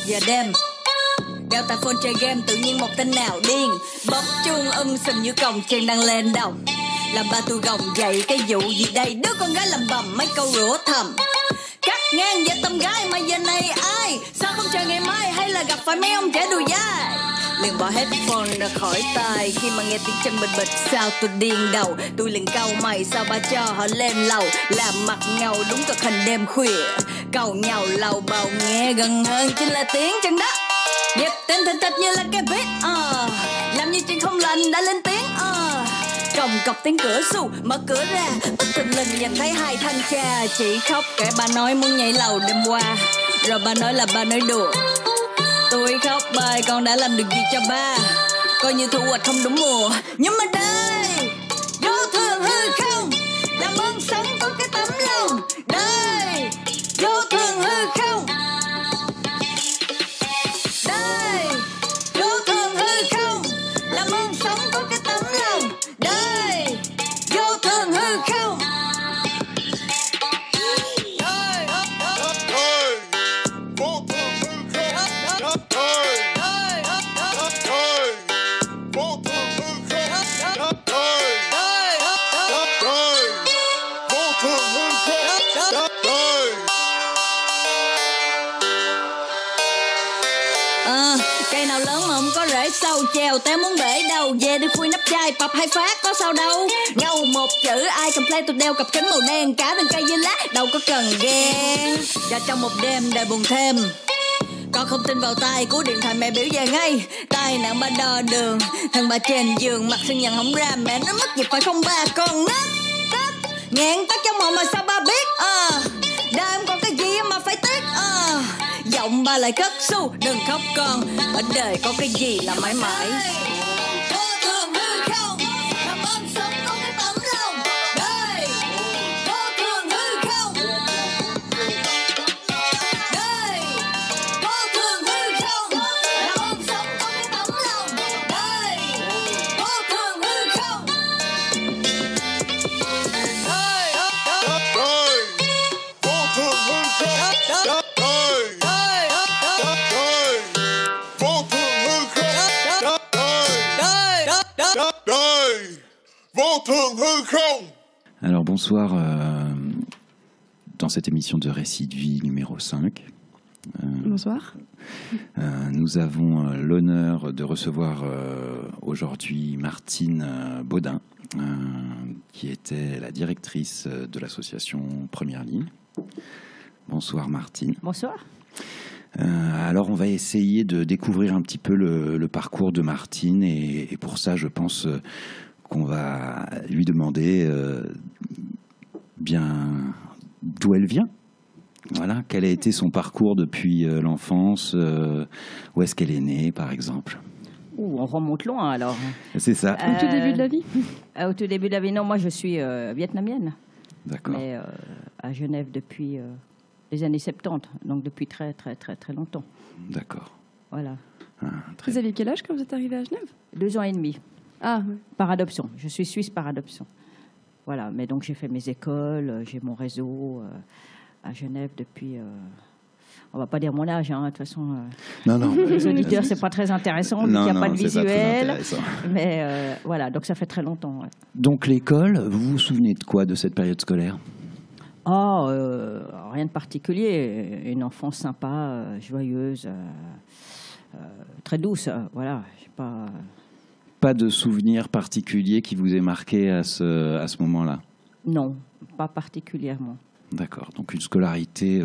giờ đêm. Đeo tai phone chơi game, tự nhiên một tên nào điên bấm chuông sùm như còng chèn đang lên đồng. Làm ba tôi gồng dậy cái vụ gì đây, đứa con gái làm bầm mấy câu rủa thầm. Cắt ngang với tâm gái mà giờ này ai, sao không chờ ngày mai hay là gặp phải mấy ông trẻ đùi dai. Liền bỏ headphone ra khỏi tai khi mà nghe tiếng chân bịch bịch. Sao tôi điên đầu, tôi liền cau mày sao ba cho họ lên lầu. Làm mặt ngầu đúng cực hình đêm khuya, cầu nhau lầu bầu nghe gần hơn chính là tiếng chân đất. Nhịp tim thình thịch như là cái beat, làm như chuyện không lành đã lên tiếng. Còng cọc tiếng cửa xù mở cửa ra, bất thình lình nhìn thấy hai thanh tra chỉ khóc kể ba nói muốn nhảy lầu đêm qua, rồi ba nói là ba nói đùa. Tôi khóc bài con đã làm được gì cho ba, coi như thu hoạch không đúng mùa. Nhưng mà đây vô thường hư không, làm ơn sống có cái tấm lòng. Đây vô thường hư không, đây vô thường hư không, làm ơn sống có cái tấm lòng. Đây vô thường hư không. Cây nào lớn mà không có rễ sâu, trèo té muốn bể đâu. Về đi khui nắp chai, pập hai phát có sao đâu. Ngâu một chữ ai complain, tôi đeo cặp kính màu đen. Cả từng cây dây lá, đâu có cần ghen. Và trong một đêm đời buồn thêm, con không tin vào tai, cú điện thoại mẹ biểu về ngay. Tai nạn ba đo đường, thằng bà trên giường mặt sưng nhận không ra. Mẹ nó mất việc phải không ba, con nít tết nghẹn tắt trong hồn mà sao ba biết. Đời em còn cái gì mà phải tiếc. Giọng ba lại cất xu, đừng khóc con, ở đời có cái gì là mãi mãi. Vô thường hư không, làm ơn sống có cái tấm lòng. Đây vô thường hư không, đây vô thường hư không, làm ơn sống có cái tấm lòng. Đây vô thường hư không, đây vô thường hư không. Alors bonsoir, dans cette émission de Récit de vie numéro 5. Bonsoir. Nous avons l'honneur de recevoir aujourd'hui Martine Baudin, qui était la directrice de l'association Première Ligne. Bonsoir Martine. Bonsoir. Alors on va essayer de découvrir un petit peu le parcours de Martine et pour ça je pense qu'on va lui demander bien d'où elle vient. Voilà, quel a été son parcours depuis l'enfance, où est-ce qu'elle est née par exemple. On remonte loin alors. C'est ça. Au tout début de la vie. Au tout début de la vie, non, moi je suis vietnamienne. D'accord. Mais à Genève depuis les années 70, donc depuis très longtemps. D'accord. Voilà. Vous aviez quel âge quand vous êtes arrivée à Genève? 2 ans et demi. Ah, oui. Par adoption. Je suis suisse par adoption. Voilà, mais donc j'ai fait mes écoles, j'ai mon réseau à Genève depuis... on ne va pas dire mon âge, hein, de toute façon. Non. Les auditeurs, ce n'est pas très intéressant, il n'y a pas de visuel. Mais voilà, donc ça fait très longtemps. Ouais. Donc l'école, vous vous souvenez de quoi de cette période scolaire? Rien de particulier. Une enfance sympa, joyeuse, très douce. Voilà, je sais pas... Pas de souvenir particulier qui vous ait marqué à ce moment-là? Non, pas particulièrement. D'accord. Donc une scolarité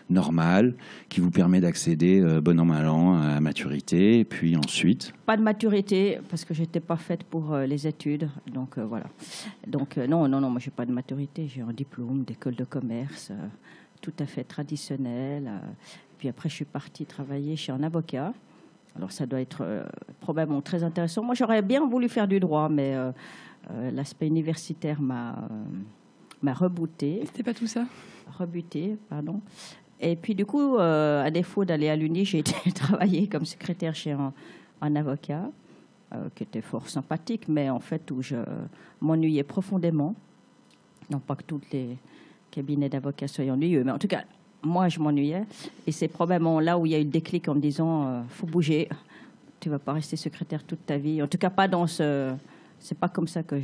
normale qui vous permet d'accéder bon an mal an à la maturité. Et puis ensuite... Pas de maturité parce que je n'étais pas faite pour les études. Donc voilà. Donc non, moi je n'ai pas de maturité. J'ai un diplôme d'école de commerce tout à fait traditionnel. Puis après je suis partie travailler chez un avocat. Alors ça doit être probablement très intéressant. Moi j'aurais bien voulu faire du droit, mais l'aspect universitaire m'a rebooté. C'était pas tout ça? Rebuté, pardon. Et puis du coup, à défaut d'aller à l'Uni, j'ai été travailler comme secrétaire chez un avocat qui était fort sympathique, mais en fait où je m'ennuyais profondément. Non pas que tous les cabinets d'avocats soient ennuyeux, mais en tout cas, moi, je m'ennuyais. Et c'est probablement là où il y a eu le déclic en me disant faut bouger. Tu ne vas pas rester secrétaire toute ta vie. En tout cas, pas dans ce... C'est pas comme ça que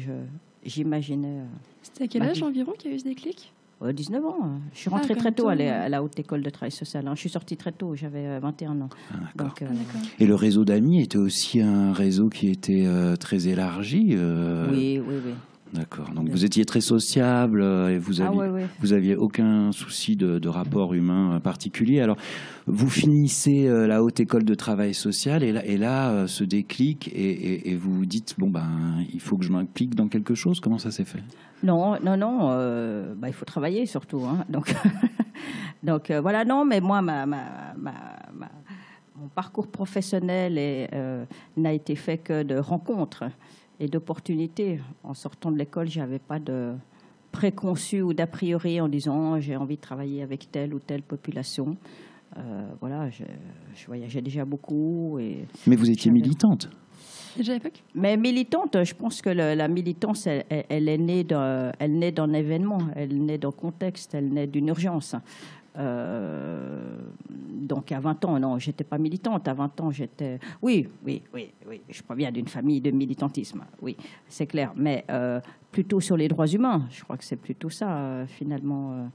j'imaginais. C'était à quel âge environ qu'il y a eu ce déclic? 19 ans. Je suis rentrée très tôt à la Haute École de Travail Social. Je suis sortie très tôt, j'avais 21 ans. Donc, et le réseau d'amis était aussi un réseau qui était très élargi Oui. D'accord. Donc vous étiez très sociable et vous aviez aucun souci de rapport humain particulier. Alors vous finissez la Haute École de Travail Social et là ce déclic et vous vous dites bon il faut que je m'implique dans quelque chose. Comment ça s'est fait? Non. Il faut travailler surtout. Hein. Donc voilà. Non, mais moi mon parcours professionnel n'a été fait que de rencontres et d'opportunités. En sortant de l'école, je n'avais pas de préconçu ou d'a priori en disant j'ai envie de travailler avec telle ou telle population. Voilà, je voyageais déjà beaucoup. Mais vous étiez militante déjà à l'époque? Mais militante, je pense que la militance, elle naît d'un événement, elle naît d'un contexte, elle naît d'une urgence. Donc à 20 ans, non, j'étais pas militante. À 20 ans, j'étais... Oui, je proviens d'une famille de militantisme, oui, c'est clair. Mais plutôt sur les droits humains. Je crois que c'est plutôt ça, finalement,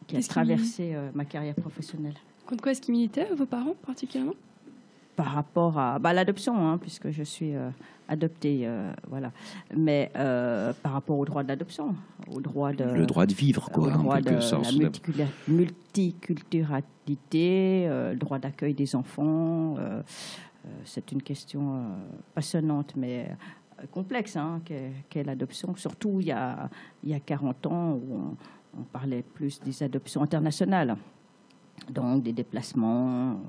qui a traversé ma carrière professionnelle. Contre quoi est-ce qu'ils militaient, vos parents, particulièrement? Par rapport à l'adoption, puisque je suis adoptée, voilà. Mais par rapport au droit de l'adoption, au droit de... Le droit de vivre, quoi, en quelque sorte. La multiculturalité, le droit d'accueil des enfants. C'est une question passionnante, mais complexe, qu'est l'adoption. Surtout, il y a 40 ans, où on parlait plus des adoptions internationales. Donc, des déplacements...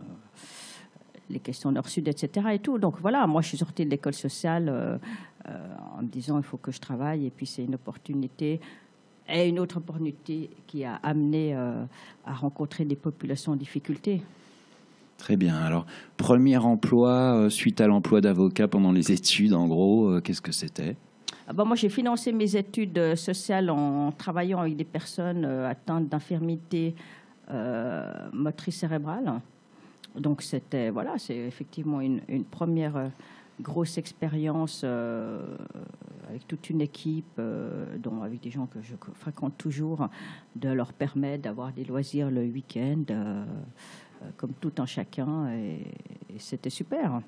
les questions nord-sud, etc. et tout. Donc voilà, moi je suis sortie de l'école sociale en me disant il faut que je travaille et puis c'est une opportunité et une autre opportunité qui a amené à rencontrer des populations en difficulté. Très bien. Alors, premier emploi suite à l'emploi d'avocat pendant les études, en gros, qu'est-ce que c'était? Moi, j'ai financé mes études sociales en travaillant avec des personnes atteintes d'infirmité motrice cérébrale. Donc c'est effectivement une première grosse expérience avec toute une équipe, avec des gens que je fréquente toujours, de leur permettre d'avoir des loisirs le week-end, comme tout un chacun, et c'était super.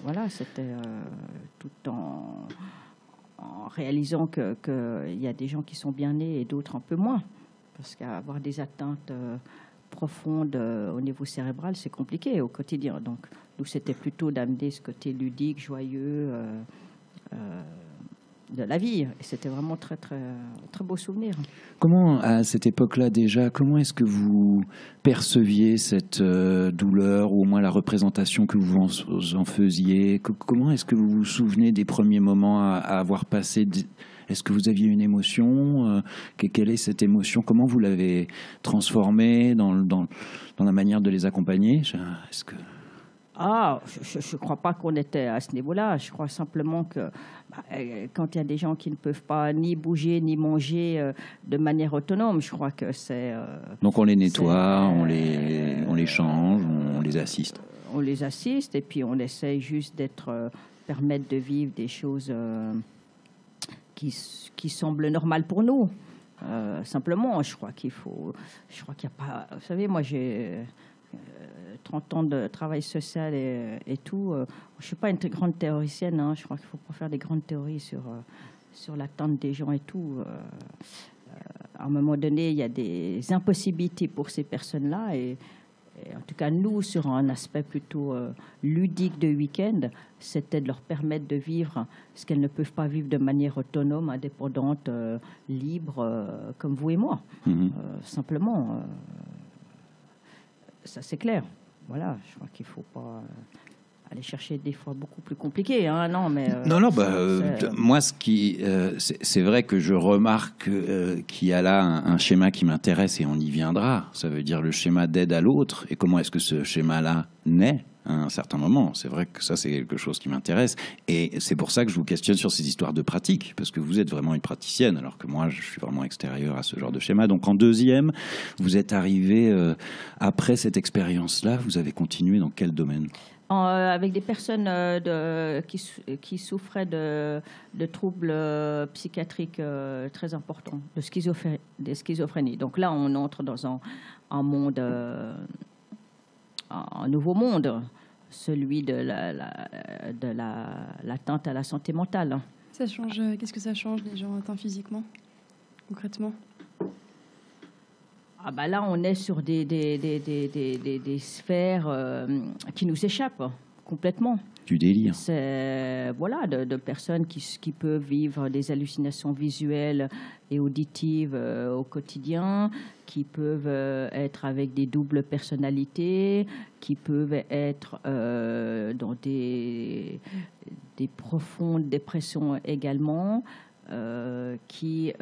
Voilà, c'était tout en réalisant qu'il y a des gens qui sont bien nés et d'autres un peu moins, parce qu'avoir des atteintes profonde au niveau cérébral, c'est compliqué au quotidien. Donc, nous, c'était plutôt d'amener ce côté ludique, joyeux de la vie. Et c'était vraiment très, très, très beau souvenir. Comment, à cette époque-là déjà, comment est-ce que vous perceviez cette douleur, ou au moins la représentation que vous en faisiez? Comment est-ce que vous vous souvenez des premiers moments à avoir passé? Est-ce que vous aviez une émotion? Quelle est cette émotion? Comment vous l'avez transformée dans la manière de les accompagner? Est-ce que... Je ne crois pas qu'on était à ce niveau-là. Je crois simplement que quand il y a des gens qui ne peuvent pas ni bouger ni manger de manière autonome, je crois que c'est... Donc on les nettoie, on les change, on les assiste. On les assiste et puis on essaye juste permettre de vivre des choses... qui semble normal pour nous. Simplement, je crois qu'il n'y a pas... Vous savez, moi, j'ai 30 ans de travail social et tout. Je ne suis pas une très grande théoricienne. Je crois qu'il ne faut pas faire des grandes théories sur l'attente des gens et tout. À un moment donné, il y a des impossibilités pour ces personnes-là et en tout cas, nous, sur un aspect plutôt ludique de week-end, c'était de leur permettre de vivre ce qu'elles ne peuvent pas vivre de manière autonome, indépendante, libre, comme vous et moi. Simplement, ça c'est clair. Voilà, je crois qu'il ne faut pas aller chercher des fois beaucoup plus compliqué. Non, mais moi, c'est vrai que je remarque qu'il y a là un schéma qui m'intéresse et on y viendra. Ça veut dire le schéma d'aide à l'autre. Et comment est-ce que ce schéma-là naît? à un certain moment. C'est vrai que ça, c'est quelque chose qui m'intéresse. Et c'est pour ça que je vous questionne sur ces histoires de pratique, parce que vous êtes vraiment une praticienne, alors que moi, je suis vraiment extérieur à ce genre de schéma. Donc en deuxième, vous êtes arrivé, après cette expérience-là, vous avez continué dans quel domaine ? Avec des personnes qui souffraient de troubles psychiatriques très importants, de schizophrénie. Donc là, on entre dans un monde, un nouveau monde, celui de l'atteinte à la santé mentale. Ça change. Qu'est-ce que ça change les gens atteints physiquement, concrètement ? Ah bah là, on est sur des sphères qui nous échappent complètement. Du délire. C'est de personnes qui peuvent vivre des hallucinations visuelles et auditives au quotidien, qui peuvent être avec des doubles personnalités, qui peuvent être dans des profondes dépressions également, qui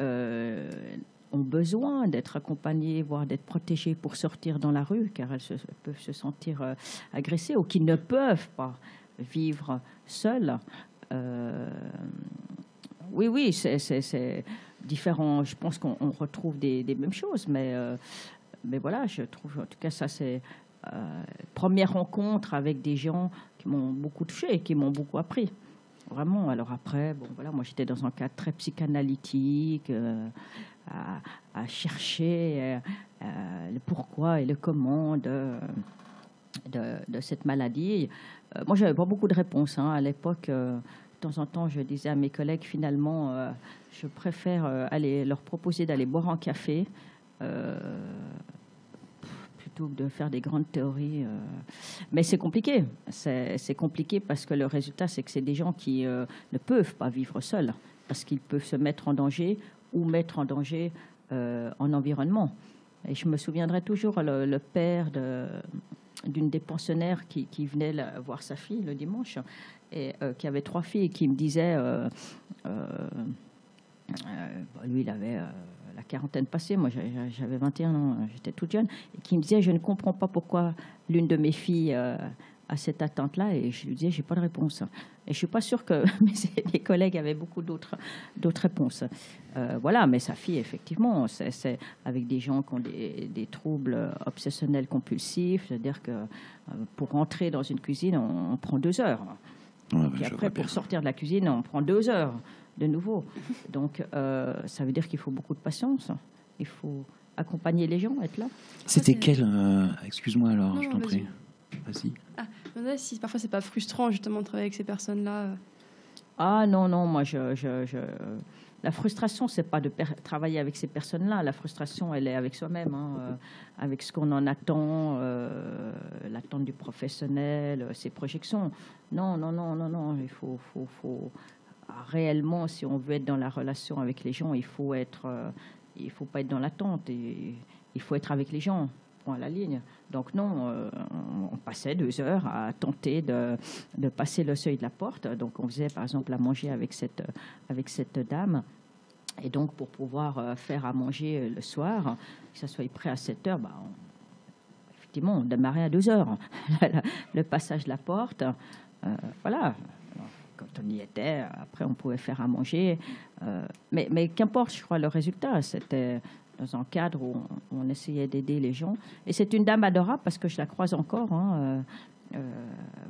ont besoin d'être accompagnées, voire d'être protégées pour sortir dans la rue, car elles peuvent se sentir agressées, ou qui ne peuvent pas vivre seules. Oui, c'est différent. Je pense qu'on retrouve des mêmes choses, mais voilà, je trouve, en tout cas, ça c'est première rencontre avec des gens qui m'ont beaucoup touchée et qui m'ont beaucoup appris. Vraiment. Alors après, moi j'étais dans un cadre très psychanalytique, à chercher le pourquoi et le comment de cette maladie. Moi, j'avais pas beaucoup de réponses à l'époque. De temps en temps, je disais à mes collègues, finalement, je préfère aller leur proposer d'aller boire un café plutôt que de faire des grandes théories. Mais c'est compliqué. C'est compliqué parce que le résultat, c'est que c'est des gens qui ne peuvent pas vivre seuls, parce qu'ils peuvent se mettre en danger ou mettre en danger en environnement. Et je me souviendrai toujours le père d'une des pensionnaires qui venait voir sa fille le dimanche, et qui avait 3 filles, et qui me disait, lui il avait la quarantaine passée, moi j'avais 21 ans, j'étais toute jeune, et qui me disait, je ne comprends pas pourquoi l'une de mes filles a cette attente-là, et je lui disais, j'ai pas de réponse. Et je suis pas sûre que mes collègues avaient beaucoup d'autres réponses. Mais sa fille, effectivement, c'est avec des gens qui ont des troubles obsessionnels compulsifs, c'est-à-dire que pour rentrer dans une cuisine, on prend 2 heures. Et après, pour sortir de la cuisine, on prend 2 heures de nouveau. Donc, ça veut dire qu'il faut beaucoup de patience. Il faut accompagner les gens, être là. C'était quel... excuse-moi alors, non, je t'en prie. Vas-y. Je me demandais si parfois c'est pas frustrant justement de travailler avec ces personnes-là. Ah non, moi la frustration, c'est pas de travailler avec ces personnes-là. La frustration, elle est avec soi-même, avec ce qu'on en attend, l'attente du professionnel, ses projections. Non. Il faut réellement, si on veut être dans la relation avec les gens, il faut pas être dans l'attente. Il faut être avec les gens. À la ligne. Donc non, on passait 2 heures à tenter de passer le seuil de la porte. Donc on faisait par exemple à manger avec cette dame. Et donc pour pouvoir faire à manger le soir, que ça soit prêt à 7 heures, effectivement on démarrait à 2 heures. Le passage de la porte, voilà. Quand on y était, après on pouvait faire à manger. Mais qu'importe, je crois, le résultat, c'était dans un cadre où on essayait d'aider les gens. Et c'est une dame adorable parce que je la croise encore,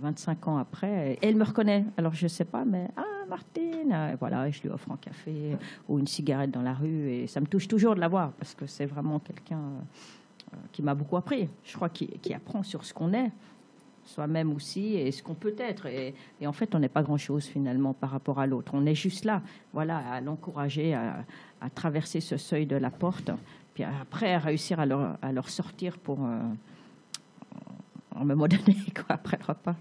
25 ans après. Et elle me reconnaît. Alors, je ne sais pas, mais « Ah, Martine !» Voilà, je lui offre un café ou une cigarette dans la rue. Et ça me touche toujours de la voir parce que c'est vraiment quelqu'un qui m'a beaucoup appris. Je crois qu'il apprend sur ce qu'on est, soi-même aussi, et ce qu'on peut être. Et en fait, on n'est pas grand-chose, finalement, par rapport à l'autre. On est juste là, voilà, à l'encourager à traverser ce seuil de la porte, puis après, à réussir à leur sortir pour un moment donné, après le repas.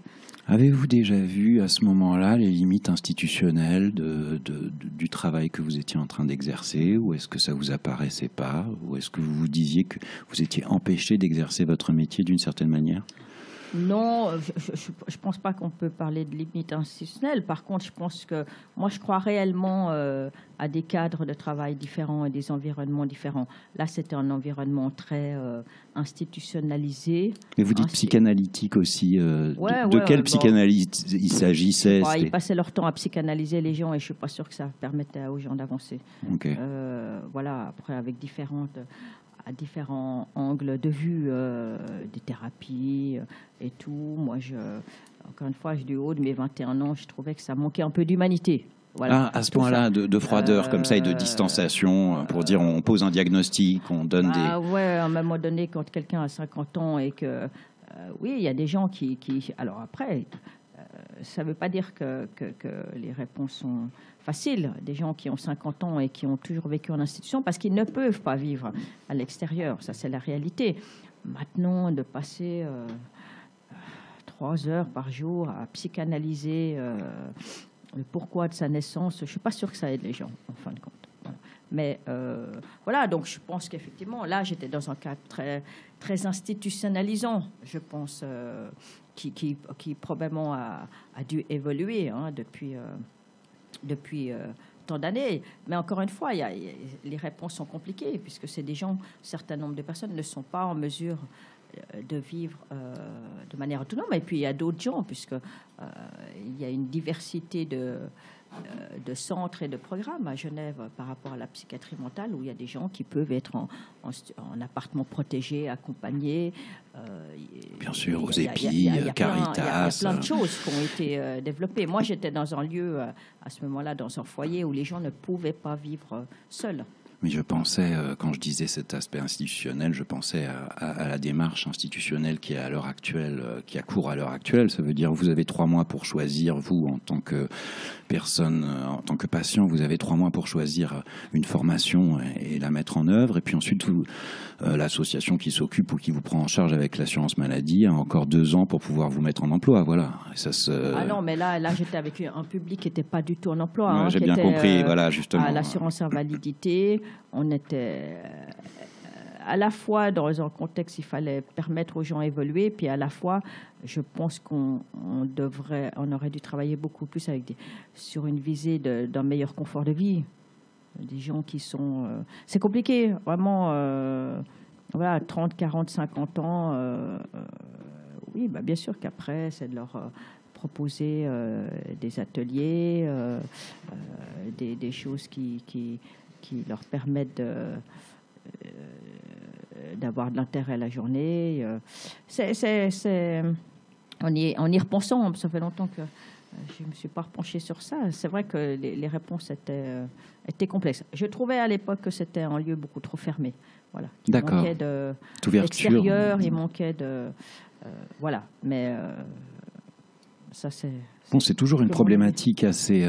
Avez-vous déjà vu, à ce moment-là, les limites institutionnelles du travail que vous étiez en train d'exercer, ou est-ce que ça vous apparaissait pas, ou est-ce que vous vous disiez que vous étiez empêché d'exercer votre métier d'une certaine manière ? Non, je ne pense pas qu'on peut parler de limite institutionnelle. Par contre, je pense que moi, je crois réellement à des cadres de travail différents et des environnements différents. Là, c'était un environnement très institutionnalisé. Mais vous dites psychanalytique aussi. De quelle psychanalyse il s'agissait? Ils passaient leur temps à psychanalyser les gens et je ne suis pas sûre que ça permettait aux gens d'avancer. Okay. Voilà, après, avec à différents angles de vue, des thérapies et tout. Moi, encore une fois, du haut de mes 21 ans, je trouvais que ça manquait un peu d'humanité. Voilà, à ce point-là, de froideur comme ça et de distanciation, pour dire on pose un diagnostic, on donne des... Ouais, à un moment donné, quand quelqu'un a 50 ans et que... oui, il y a des gens qui... Alors après, ça ne veut pas dire que les réponses sont faciles. Des gens qui ont 50 ans et qui ont toujours vécu en institution parce qu'ils ne peuvent pas vivre à l'extérieur. Ça, c'est la réalité. Maintenant, de passer 3 heures par jour à psychanalyser le pourquoi de sa naissance, je ne suis pas sûre que ça aide les gens, en fin de compte. Voilà. Mais voilà, donc je pense qu'effectivement, là, j'étais dans un cadre très, très institutionnalisant, je pense, qui probablement a dû évoluer depuis tant d'années. Mais encore une fois, les réponses sont compliquées, puisque c'est des gens, un certain nombre de personnes ne sont pas en mesure de vivre de manière autonome. Et puis, il y a d'autres gens, puisqu'il y a une diversité de centres et de programmes à Genève par rapport à la psychiatrie mentale, où il y a des gens qui peuvent être en appartement protégé, accompagnés. Bien sûr, aux épis, Caritas. Il y a plein de choses qui ont été développées. Moi, j'étais dans un lieu, à ce moment-là, dans un foyer où les gens ne pouvaient pas vivre seuls. Mais je pensais, quand je disais cet aspect institutionnel, je pensais à la démarche institutionnelle qui est à l'heure actuelle, qui a cours à l'heure actuelle. Ça veut dire vous avez 3 mois pour choisir, vous, en tant que personne, en tant que patient, vous avez 3 mois pour choisir une formation et la mettre en œuvre. Et puis ensuite, l'association qui s'occupe ou qui vous prend en charge avec l'assurance maladie a encore 2 ans pour pouvoir vous mettre en emploi. Voilà. Et ça Ah non, mais là j'étais avec un public qui n'était pas du tout en emploi. Ouais, j'ai bien compris, voilà, justement. À l'assurance invalidité, on était à la fois dans un contexte, il fallait permettre aux gens d'évoluer, puis à la fois, je pense qu'on aurait dû travailler beaucoup plus sur une visée d'un meilleur confort de vie. Des gens qui sont... c'est compliqué, vraiment. Voilà, 30, 40, 50 ans. Oui, bah, bien sûr qu'après, c'est de leur proposer des ateliers, des choses qui leur permettent d'avoir de l'intérêt à la journée. En y repensant, ça fait longtemps que je ne me suis pas repenchée sur ça. C'est vrai que les réponses étaient complexes. Je trouvais à l'époque que c'était un lieu beaucoup trop fermé. Voilà. Il manquait d'extérieur, il manquait de... voilà, mais ça c'est... Bon, c'est toujours une problématique assez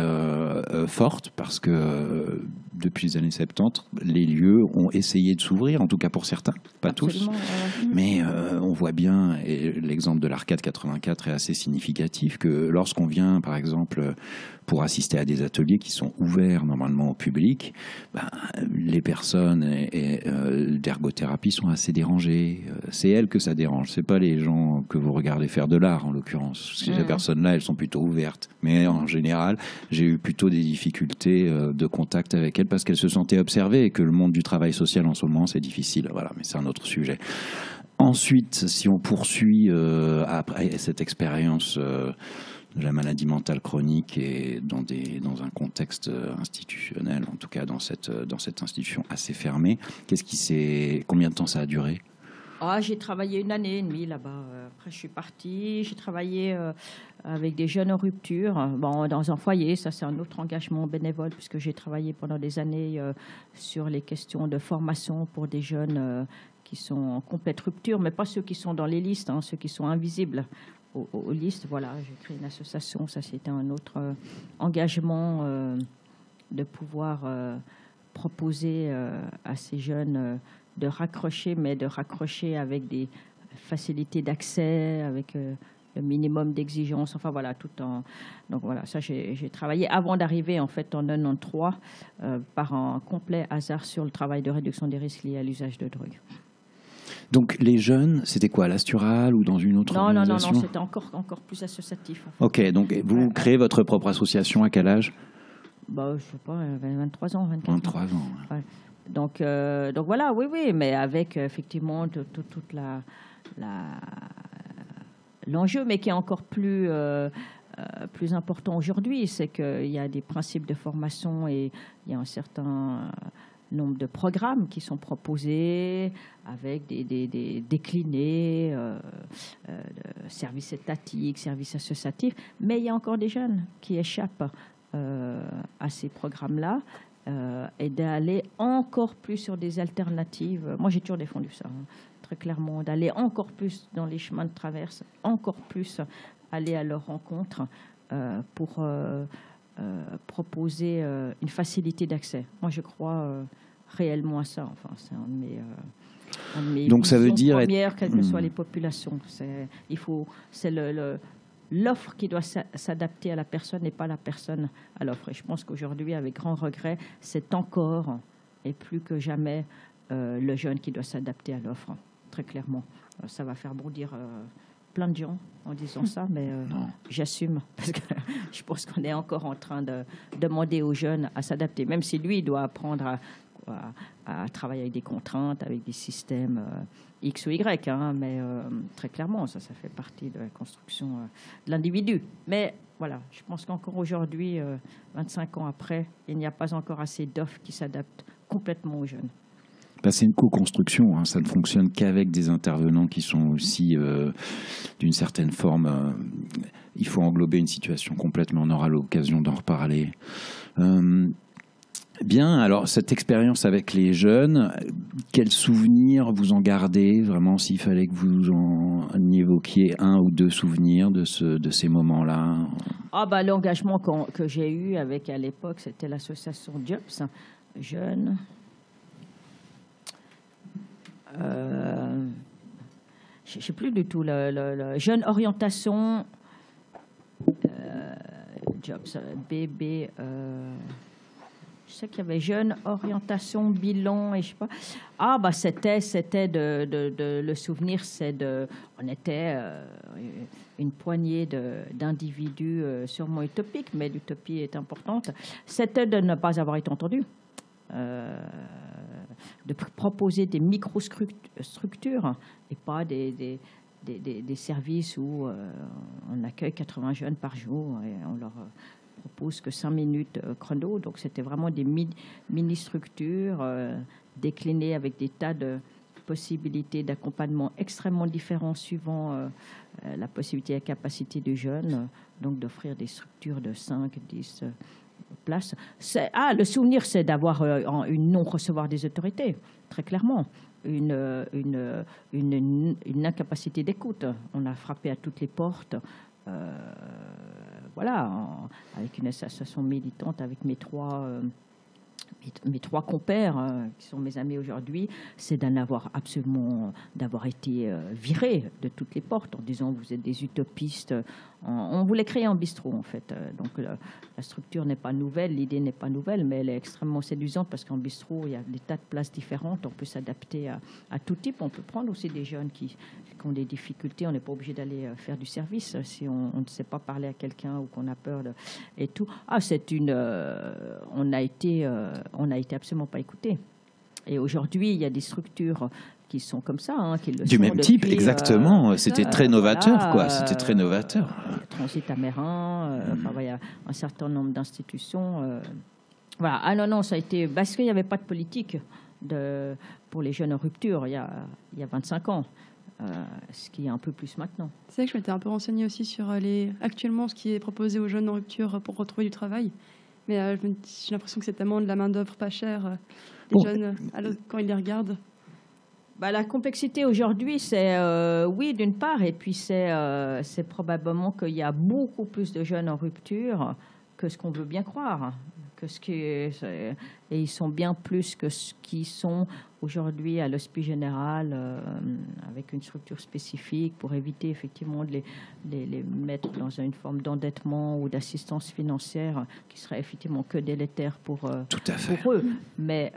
forte parce que depuis les années 70, les lieux ont essayé de s'ouvrir, en tout cas pour certains, pas tous. Mais on voit bien, et l'exemple de l'Arcade 84 est assez significatif, que lorsqu'on vient, par exemple, pour assister à des ateliers qui sont ouverts normalement au public, les personnes d'ergothérapie sont assez dérangées. C'est elles que ça dérange, c'est pas les gens que vous regardez faire de l'art, en l'occurrence. Ces personnes-là, elles sont plutôt ouvertes. Mais en général, j'ai eu plutôt des difficultés de contact avec elles parce qu'elles se sentaient observées et que le monde du travail social en ce moment, c'est difficile. Voilà, mais c'est un autre sujet. Ensuite, si on poursuit après cette expérience de la maladie mentale chronique et dans un contexte institutionnel, en tout cas dans cette institution assez fermée, combien de temps ça a duré ? J'ai travaillé 1 année et demie là-bas. Après, je suis partie. J'ai travaillé avec des jeunes en rupture. Bon, dans un foyer, ça c'est un autre engagement bénévole puisque j'ai travaillé pendant des années sur les questions de formation pour des jeunes qui sont en complète rupture, mais pas ceux qui sont dans les listes, ceux qui sont invisibles aux listes. Voilà, j'ai créé une association. Ça, c'était un autre engagement de pouvoir proposer à ces jeunes de raccrocher avec des facilités d'accès, avec le minimum d'exigence. Enfin voilà, donc voilà, ça j'ai travaillé avant d'arriver en fait en 93 par un complet hasard sur le travail de réduction des risques liés à l'usage de drogue. Donc les jeunes, c'était quoi, l'Astural ou dans une autre organisation? Non, c'était encore plus associatif. En fait. Ok, donc vous créez votre propre association à quel âge? Je ne sais pas, 23 ans, 24 23 ans. Ouais. Donc voilà, oui, mais avec effectivement toute l'enjeu, mais qui est encore plus important aujourd'hui, c'est qu'il y a des principes de formation et il y a un certain nombre de programmes qui sont proposés avec des déclinés, services étatiques, services associatifs, mais il y a encore des jeunes qui échappent à ces programmes-là et d'aller encore plus sur des alternatives. Moi, j'ai toujours défendu ça, très clairement, d'aller encore plus dans les chemins de traverse, encore plus aller à leur rencontre pour proposer une facilité d'accès. Moi, je crois réellement à ça. Enfin, c'est un de mes Donc ça veut dire premières, quelles que soient les populations. C'est l'offre qui doit s'adapter à la personne et pas la personne à l'offre. Et je pense qu'aujourd'hui, avec grand regret, c'est encore et plus que jamais le jeune qui doit s'adapter à l'offre, très clairement. Ça va faire bondir plein de gens en disant ça, mais j'assume, parce que je pense qu'on est encore en train de demander aux jeunes à s'adapter, même si lui doit apprendre à travailler avec des contraintes, avec des systèmes X ou Y, mais très clairement, ça fait partie de la construction de l'individu. Mais voilà, je pense qu'encore aujourd'hui, 25 ans après, il n'y a pas encore assez d'offres qui s'adaptent complètement aux jeunes. C'est une co-construction, ça ne fonctionne qu'avec des intervenants qui sont aussi d'une certaine forme. Il faut englober une situation complètement, on aura l'occasion d'en reparler. Bien, alors cette expérience avec les jeunes, quels souvenirs vous en gardez vraiment, s'il fallait que vous en évoquiez un ou deux souvenirs de ces moments-là? L'engagement que j'ai eu avec à l'époque, c'était l'association Jobs, jeunes. Je ne sais plus du tout, le jeune orientation, Jobs, bébé, je sais qu'il y avait jeune orientation, bilan, et je sais pas. C'était le souvenir, on était une poignée d'individus sûrement utopiques, mais l'utopie est importante. C'était de ne pas avoir été entendu. De proposer des micro-structures et pas des services où on accueille 80 jeunes par jour et on leur propose que 5 minutes chrono. Donc, c'était vraiment des mini-structures déclinées avec des tas de possibilités d'accompagnement extrêmement différents suivant la possibilité et la capacité du jeune. Donc, d'offrir des structures de 5, 10 places. Le souvenir, c'est d'avoir une non-recevoir des autorités, très clairement. Une incapacité d'écoute. On a frappé à toutes les portes. Avec une association militante, avec mes trois compères, qui sont mes amis aujourd'hui, c'est d'avoir été virés de toutes les portes en disant vous êtes des utopistes. On voulait créer un bistrot, en fait. Donc la structure n'est pas nouvelle, l'idée n'est pas nouvelle, mais elle est extrêmement séduisante parce qu'en bistrot, il y a des tas de places différentes. On peut s'adapter à tout type. On peut prendre aussi des jeunes qui ont des difficultés. On n'est pas obligé d'aller faire du service si on ne sait pas parler à quelqu'un ou qu'on a peur et tout. On a été absolument pas écoutés. Et aujourd'hui, il y a des structures qui sont comme ça, qui le du sont même depuis, type, exactement. C'était très novateur, quoi. C'était très novateur. Transit Amérin, il y a un certain nombre d'institutions. Non, ça a été parce qu'il n'y avait pas de politique pour les jeunes en rupture il y a 25 ans. Ce qui est un peu plus maintenant. C'est vrai que je m'étais un peu renseignée aussi sur actuellement ce qui est proposé aux jeunes en rupture pour retrouver du travail. Mais j'ai l'impression que c'est tellement de la main-d'œuvre pas chère, les jeunes, quand ils les regardent. La complexité aujourd'hui, c'est oui, d'une part, et puis c'est probablement qu'il y a beaucoup plus de jeunes en rupture que ce qu'on veut bien croire. et ils sont bien plus que ce qu'ils sont aujourd'hui à l'Hospice Général, avec une structure spécifique pour éviter effectivement de les mettre dans une forme d'endettement ou d'assistance financière qui serait effectivement que délétère pour eux. Mais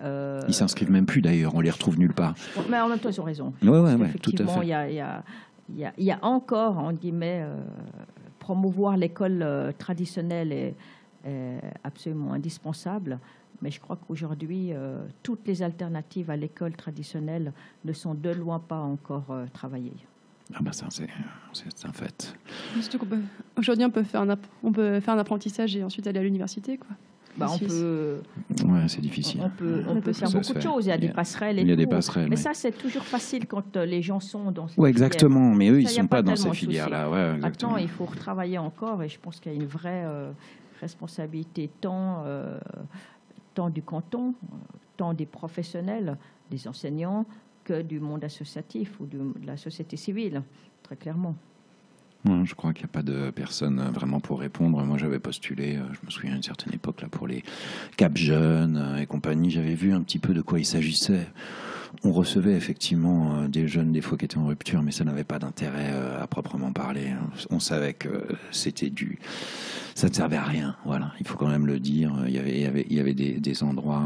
ils s'inscrivent même plus d'ailleurs, on les retrouve nulle part. Mais en même temps, ils ont raison. Ouais, tout à fait. Il y a encore, en guillemets, promouvoir l'école traditionnelle est absolument indispensable, mais je crois qu'aujourd'hui, toutes les alternatives à l'école traditionnelle ne sont de loin pas encore travaillées. Ah ben ça, c'est un fait. Surtout qu'aujourd'hui, on peut faire un apprentissage et ensuite aller à l'université, quoi. Ouais, c'est difficile. On peut faire beaucoup de choses. Il y a des passerelles et tout. Il y a des passerelles. Mais ça, c'est toujours facile quand les gens sont dans cette filière. Exactement. Mais eux, ils ne sont pas dans ces filières-là. Ouais, maintenant, il faut retravailler encore, et je pense qu'il y a une vraie responsabilité tant du canton, tant des professionnels, des enseignants, que du monde associatif ou de la société civile, très clairement. Ouais, je crois qu'il n'y a pas de personne vraiment pour répondre. Moi, j'avais postulé, je me souviens à une certaine époque, là, pour les Cap Jeunes et compagnie. J'avais vu un petit peu de quoi il s'agissait. On recevait effectivement des jeunes, des fois, qui étaient en rupture, mais ça n'avait pas d'intérêt à proprement parler. On savait que ça ne servait à rien. Voilà, il faut quand même le dire. Il y avait des endroits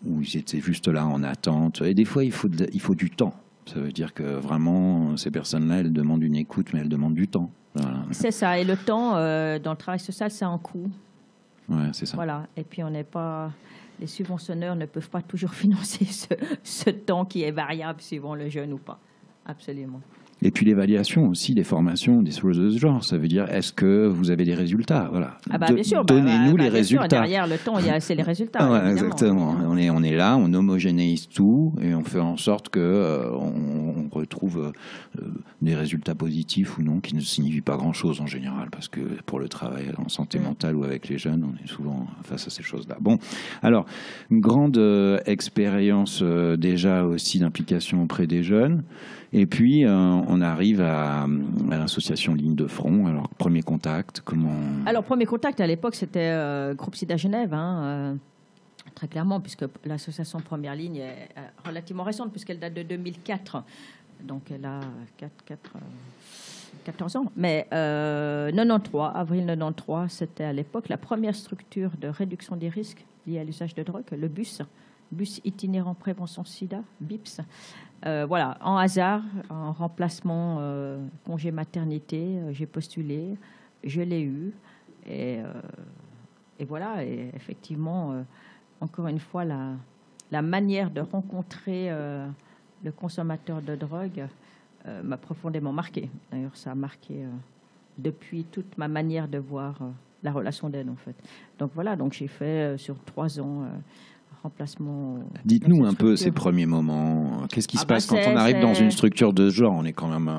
où ils étaient juste là en attente. Et des fois, il faut du temps. Ça veut dire que vraiment, ces personnes-là, elles demandent une écoute, mais elles demandent du temps. Voilà. C'est ça. Et le temps, dans le travail social, c'est un coût. Ouais, c'est ça. Voilà. Et puis, les subventionneurs ne peuvent pas toujours financer ce temps qui est variable suivant le jeune ou pas. Absolument. Et puis l'évaluation aussi des formations, des choses de ce genre. Ça veut dire, est-ce que vous avez des résultats? Voilà. Bien sûr. Donnez-nous les résultats. Sûr, derrière le temps, c'est les résultats. Ouais, exactement. On est là, on homogénéise tout et on fait en sorte que on retrouve des résultats positifs ou non, qui ne signifient pas grand-chose en général, parce que pour le travail en santé mentale ou avec les jeunes, on est souvent face à ces choses-là. Bon, alors, une grande expérience déjà aussi d'implication auprès des jeunes. Et puis, on arrive à l'association Ligne de Front. Alors, premier contact, comment... Alors, premier contact, à l'époque, c'était Groupe Sida Genève, très clairement, puisque l'association Première Ligne est relativement récente, puisqu'elle date de 2004. Donc, elle a 14 ans. Mais 93, avril 93, c'était à l'époque la première structure de réduction des risques liés à l'usage de drogue, le BUS itinérant prévention sida, BIPS. Voilà, en hasard, en remplacement congé maternité, j'ai postulé, je l'ai eu. Et voilà, et effectivement, encore une fois, la manière de rencontrer le consommateur de drogue m'a profondément marqué. D'ailleurs, ça a marqué depuis toute ma manière de voir la relation d'aide, en fait. Donc voilà, donc j'ai fait sur 3 ans... remplacement. Dites-nous un peu ces premiers moments. Qu'est-ce qui se passe quand on arrive dans une structure de ce genre? On est quand même,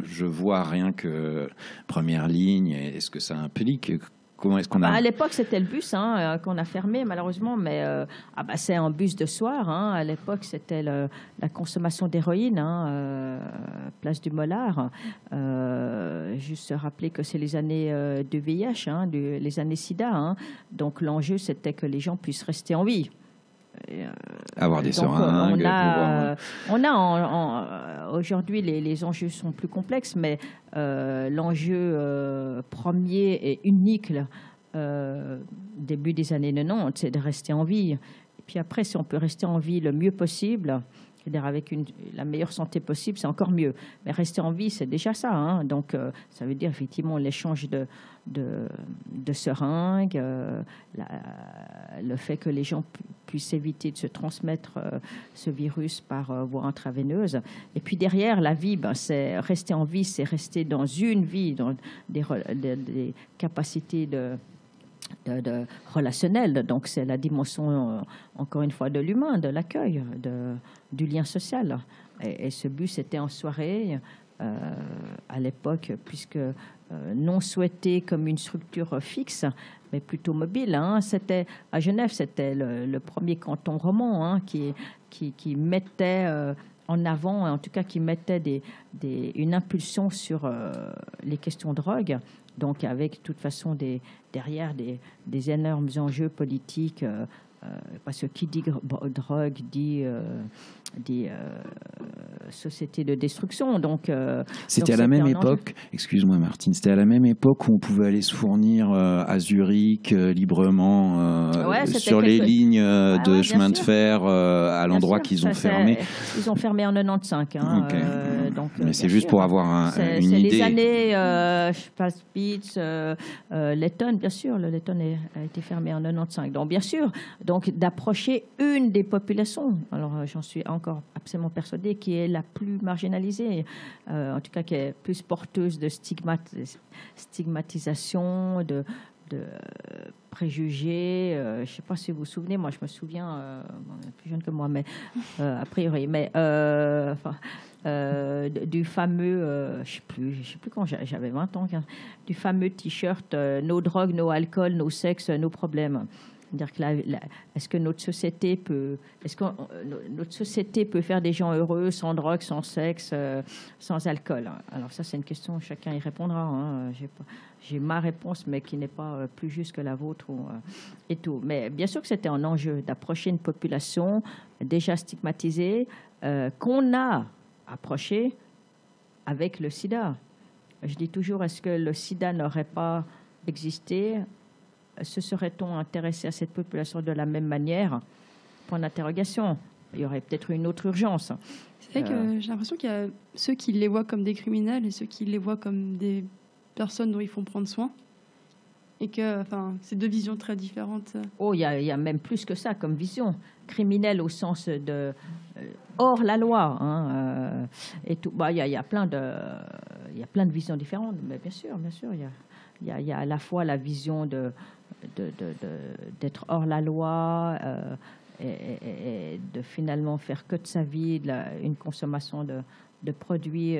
je vois rien que première ligne. Est-ce que ça implique? Comment est-ce qu'on a... À l'époque, c'était le bus qu'on a fermé, malheureusement, mais c'est un bus de soir. À l'époque, c'était la consommation d'héroïne, place du Mollard. Juste rappeler que c'est les années de VIH, les années SIDA. Donc, l'enjeu, c'était que les gens puissent rester en vie. Avoir des seringues. Aujourd'hui, les enjeux sont plus complexes, mais l'enjeu premier et unique début des années 90, c'est de rester en vie. Et puis après, si on peut rester en vie le mieux possible, c'est-à-dire avec la meilleure santé possible, c'est encore mieux. Mais rester en vie, c'est déjà ça. Donc, ça veut dire effectivement l'échange de seringues, le fait que les gens puissent éviter de se transmettre ce virus par voie intraveineuse. Et puis derrière, la vie, c'est rester en vie, c'est rester dans une vie, dans des capacités relationnelles. Donc, c'est la dimension, encore une fois, de l'humain, de l'accueil, du lien social. Et ce bus était en soirée à l'époque, puisque non souhaité comme une structure fixe, mais plutôt mobile. C'était, à Genève, c'était le premier canton roman qui mettait en avant, en tout cas qui mettait une impulsion sur les questions de drogue. Donc, avec, de toute façon, derrière des énormes enjeux politiques, parce que qui dit drogue dit société de destruction. Donc, c'était à la même époque, excuse-moi Martine, c'était à la même époque où on pouvait aller se fournir à Zurich librement sur les lignes de chemin de fer à l'endroit qu'ils ont fermé. Ils ont fermé en 95. Hein, okay. Donc, mais c'est juste pour avoir une idée. C'est les années, je passe Spitz, Letton, bien sûr, le Letton a été fermé en 95. Donc, bien sûr, donc d'approcher une des populations. Alors, j'en suis encore absolument persuadée, qui est la plus marginalisée, en tout cas qui est plus porteuse de stigmatisation, de préjugés. Je ne sais pas si vous vous souvenez, moi je me souviens, plus jeune que moi, mais a priori, mais du fameux, je ne sais plus quand j'avais 20 ans, du fameux t-shirt no drogue, no alcool, no sexe, no problème. C'est-à-dire que est-ce que notre société peut faire des gens heureux sans drogue, sans sexe, sans alcool? Alors ça, c'est une question, chacun y répondra. Hein. J'ai ma réponse, mais qui n'est pas plus juste que la vôtre et tout. Mais bien sûr que c'était un enjeu d'approcher une population déjà stigmatisée qu'on a approchée avec le sida. Je dis toujours, est-ce que le sida n'aurait pas existé? Se serait-on intéressé à cette population de la même manière? Point d'interrogation. Il y aurait peut-être une autre urgence. C'est vrai que j'ai l'impression qu'il y a ceux qui les voient comme des criminels et ceux qui les voient comme des personnes dont ils font prendre soin. Et que, enfin, c'est deux visions très différentes. Oh, il y a même plus que ça comme vision. Criminel au sens de hors la loi. Hein, et tout. Bah, il y a plein de visions différentes. Mais bien sûr, il y a à la fois la vision d'être hors la loi et de finalement faire que de sa vie une consommation de produits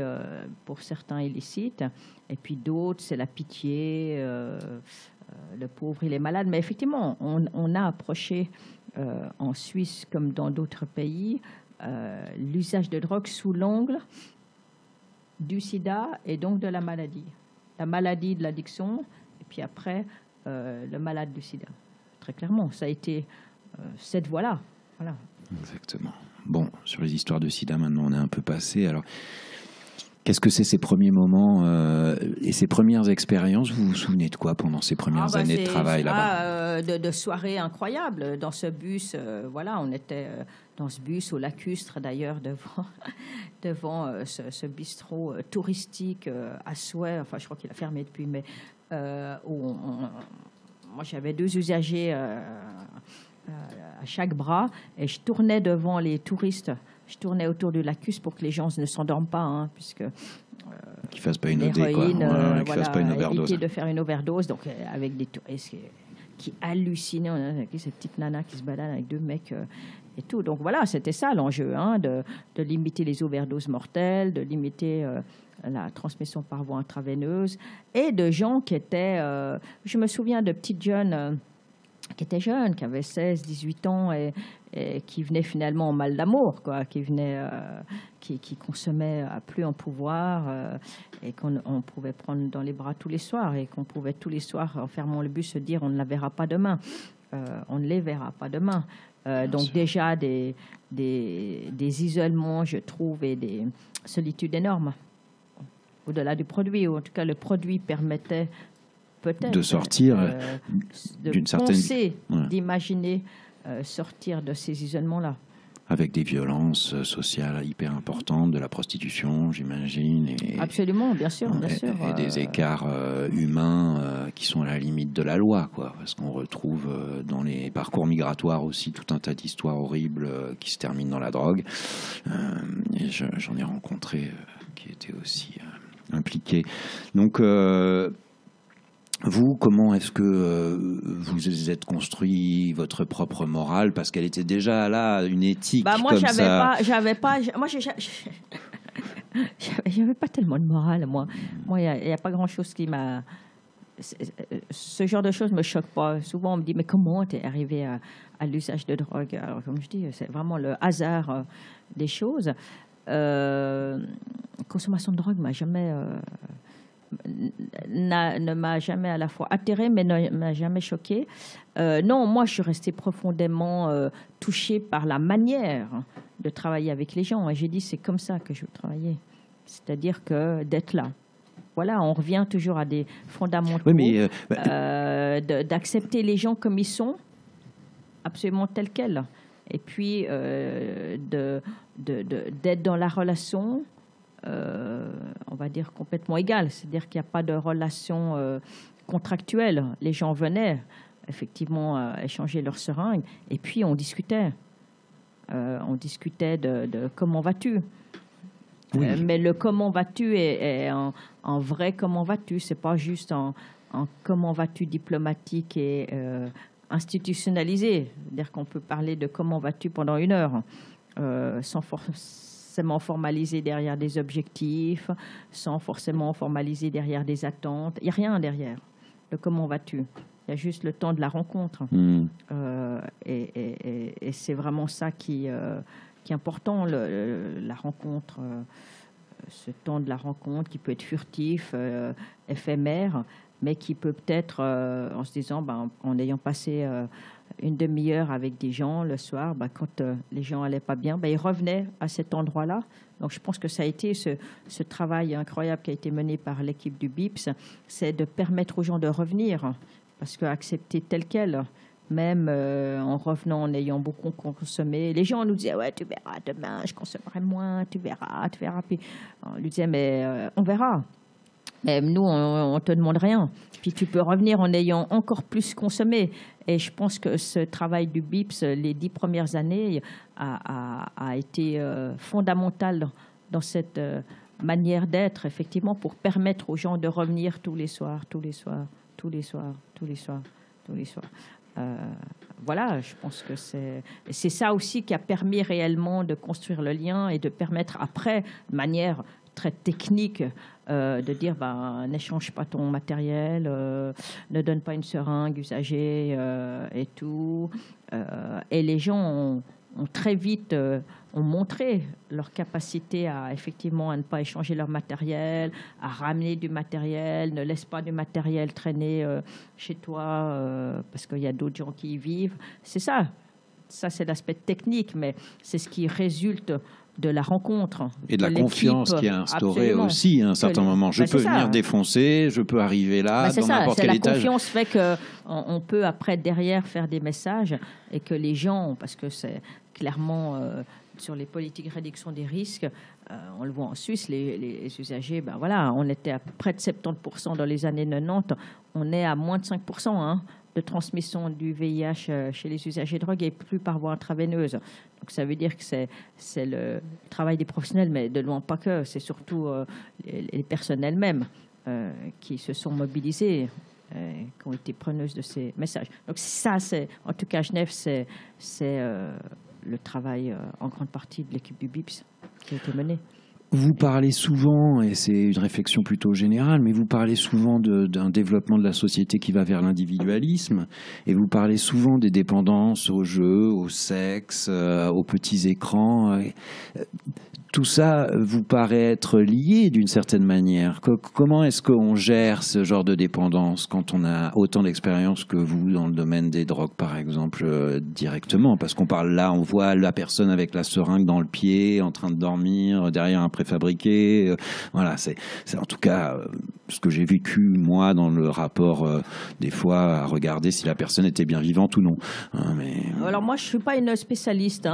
pour certains illicites, et puis d'autres c'est la pitié, le pauvre il est malade. Mais effectivement on a approché en Suisse comme dans d'autres pays l'usage de drogue sous l'angle du sida et donc de la maladie de l'addiction, et puis après le malade du sida. Très clairement, ça a été cette voie-là. Voilà. Exactement. Bon, sur les histoires de sida, maintenant, on est un peu passé. Alors, qu'est-ce que c'est ces premiers moments et ces premières expériences? Vous vous souvenez de quoi pendant ces premières années de travail là-bas? De soirées incroyables dans ce bus. Voilà, on était dans ce bus au Lacustre, d'ailleurs, devant ce bistrot touristique à souhait. Enfin, je crois qu'il a fermé depuis, mais où moi, j'avais 2 usagers à chaque bras, et je tournais devant les touristes. Je tournais autour du Lacustre pour que les gens ne s'endorment pas, hein, puisque qu'ils fassent pas une OD, qu'ils fassent pas une overdose. Éviter de faire une overdose, donc avec des touristes qui hallucinaient. On a cette petite nana qui se balade avec 2 mecs et tout. Donc voilà, c'était ça l'enjeu, hein, de limiter les overdoses mortelles, de limiter la transmission par voie intraveineuse, et de gens qui étaient... je me souviens de petites jeunes qui étaient jeunes, qui avaient 16, 18 ans et qui venaient finalement en mal d'amour, quoi, qui consommaient à plus en pouvoir et qu'on pouvait prendre dans les bras tous les soirs, et qu'on pouvait tous les soirs, en fermant le bus, se dire on ne la verra pas demain. On ne les verra pas demain. Donc déjà des isolements, je trouve, et des solitudes énormes au-delà du produit, ou en tout cas le produit permettait peut-être de sortir d'une certaine... d'imaginer sortir de ces isolements-là. Avec des violences sociales hyper importantes, de la prostitution, j'imagine. Absolument, bien sûr. Et des écarts humains qui sont à la limite de la loi, quoi. Parce qu'on retrouve dans les parcours migratoires aussi tout un tas d'histoires horribles qui se terminent dans la drogue. Et j'en ai rencontré qui étaient aussi impliqués. Donc... vous, comment est-ce que vous êtes construit votre propre morale? Parce qu'elle était déjà là, une éthique moi, comme ça. J'avais pas tellement de morale, moi. Moi, il n'y a pas grand-chose qui m'a... Ce genre de choses ne me choque pas. Souvent, on me dit, mais comment tu es arrivé à l'usage de drogue? Alors, comme je dis, c'est vraiment le hasard des choses. Consommation de drogue m'a jamais... ne m'a jamais à la fois atterrée, mais ne m'a jamais choquée. Non, moi, je suis restée profondément touchée par la manière de travailler avec les gens. Et j'ai dit, c'est comme ça que je veux travailler. C'est-à-dire que d'être là. Voilà, on revient toujours à des fondamentaux, oui, d'accepter les gens comme ils sont, absolument tels quels. Et puis, d'être dans la relation, on va dire, complètement égale. C'est-à-dire qu'il n'y a pas de relation contractuelle. Les gens venaient, effectivement, échanger leurs seringues, et puis on discutait. On discutait de comment vas-tu. Oui. Mais le comment vas-tu est en vrai comment vas-tu. C'est pas juste en comment vas-tu diplomatique et institutionnalisé. C'est-à-dire qu'on peut parler de comment vas-tu pendant 1 heure sans forcément formaliser derrière des objectifs, sans forcément formaliser derrière des attentes. Il n'y a rien derrière le comment vas-tu. Il y a juste le temps de la rencontre. Et c'est vraiment ça qui est important, la rencontre, ce temps de la rencontre qui peut être furtif, éphémère, mais qui peut peut-être, en se disant, en ayant passé 1 demi-heure avec des gens le soir, quand les gens n'allaient pas bien, ils revenaient à cet endroit-là. Donc je pense que ça a été ce travail incroyable qui a été mené par l'équipe du BIPS, c'est de permettre aux gens de revenir, parce qu'accepter tel quel, même en revenant, en ayant beaucoup consommé. Les gens nous disaient, ouais, tu verras, demain, je consommerai moins, tu verras. Puis on lui disait, mais on verra. Mais nous, on ne te demande rien. Puis tu peux revenir en ayant encore plus consommé. Et je pense que ce travail du BIPS, les 10 premières années, a été fondamental dans cette manière d'être, effectivement, pour permettre aux gens de revenir tous les soirs. Voilà, je pense que c'est ça aussi qui a permis réellement de construire le lien et de permettre après, de manière très technique, de dire n'échange pas ton matériel, ne donne pas une seringue usagée et tout. Et les gens ont très vite ont montré leur capacité à effectivement à ne pas échanger leur matériel, à ramener du matériel, ne laisse pas du matériel traîner chez toi parce qu'il y a d'autres gens qui y vivent. C'est ça. Ça, c'est l'aspect technique, mais c'est ce qui résulte de la rencontre. Et de la confiance qui est instaurée aussi à un certain moment. Je peux venir défoncer, je peux arriver là, dans n'importe quel étage. La confiance fait qu'on peut après, derrière, faire des messages et que les gens, parce que c'est clairement sur les politiques de réduction des risques, on le voit en Suisse, les usagers, voilà, on était à près de 70% dans les années 90, on est à moins de 5%, de transmission du VIH chez les usagers de drogue et plus par voie intraveineuse. Donc ça veut dire que c'est le travail des professionnels, mais de loin pas que, c'est surtout les personnes elles-mêmes qui se sont mobilisées, qui ont été preneuses de ces messages. Donc ça, en tout cas à Genève, c'est le travail en grande partie de l'équipe du BIPS qui a été mené. Vous parlez souvent, et c'est une réflexion plutôt générale, mais vous parlez souvent d'un développement de la société qui va vers l'individualisme, et vous parlez souvent des dépendances aux jeux, au sexe, aux petits écrans. Tout ça vous paraît être lié d'une certaine manière. Comment est-ce qu'on gère ce genre de dépendance quand on a autant d'expérience que vous dans le domaine des drogues, par exemple, directement? Parce qu'on parle là, on voit la personne avec la seringue dans le pied, en train de dormir, derrière un préfabriqué. Voilà, c'est en tout cas ce que j'ai vécu, moi, dans le rapport, des fois, à regarder si la personne était bien vivante ou non. Alors moi, je ne suis pas une spécialiste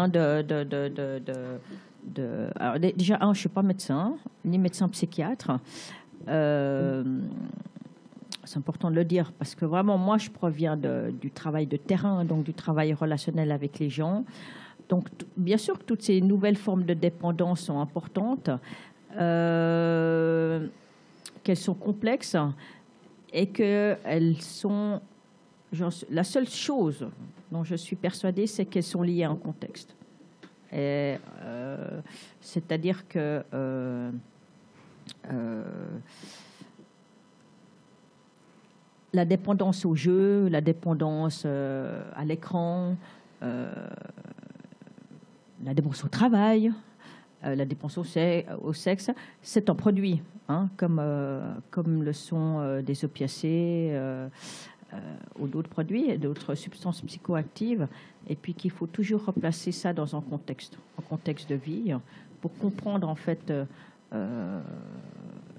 alors déjà, je ne suis pas médecin, ni médecin psychiatre. C'est important de le dire parce que vraiment, moi, je proviens du travail de terrain, donc du travail relationnel avec les gens. Donc, bien sûr que toutes ces nouvelles formes de dépendance sont importantes, qu'elles sont complexes et qu'elles sont... La seule chose dont je suis persuadée, c'est qu'elles sont liées à un contexte. C'est-à-dire que la dépendance au jeu, la dépendance à l'écran, la dépendance au travail, la dépendance au sexe, c'est un produit, hein, comme le sont des opiacés ou d'autres produits, d'autres substances psychoactives, et puis qu'il faut toujours replacer ça dans un contexte de vie, pour comprendre en fait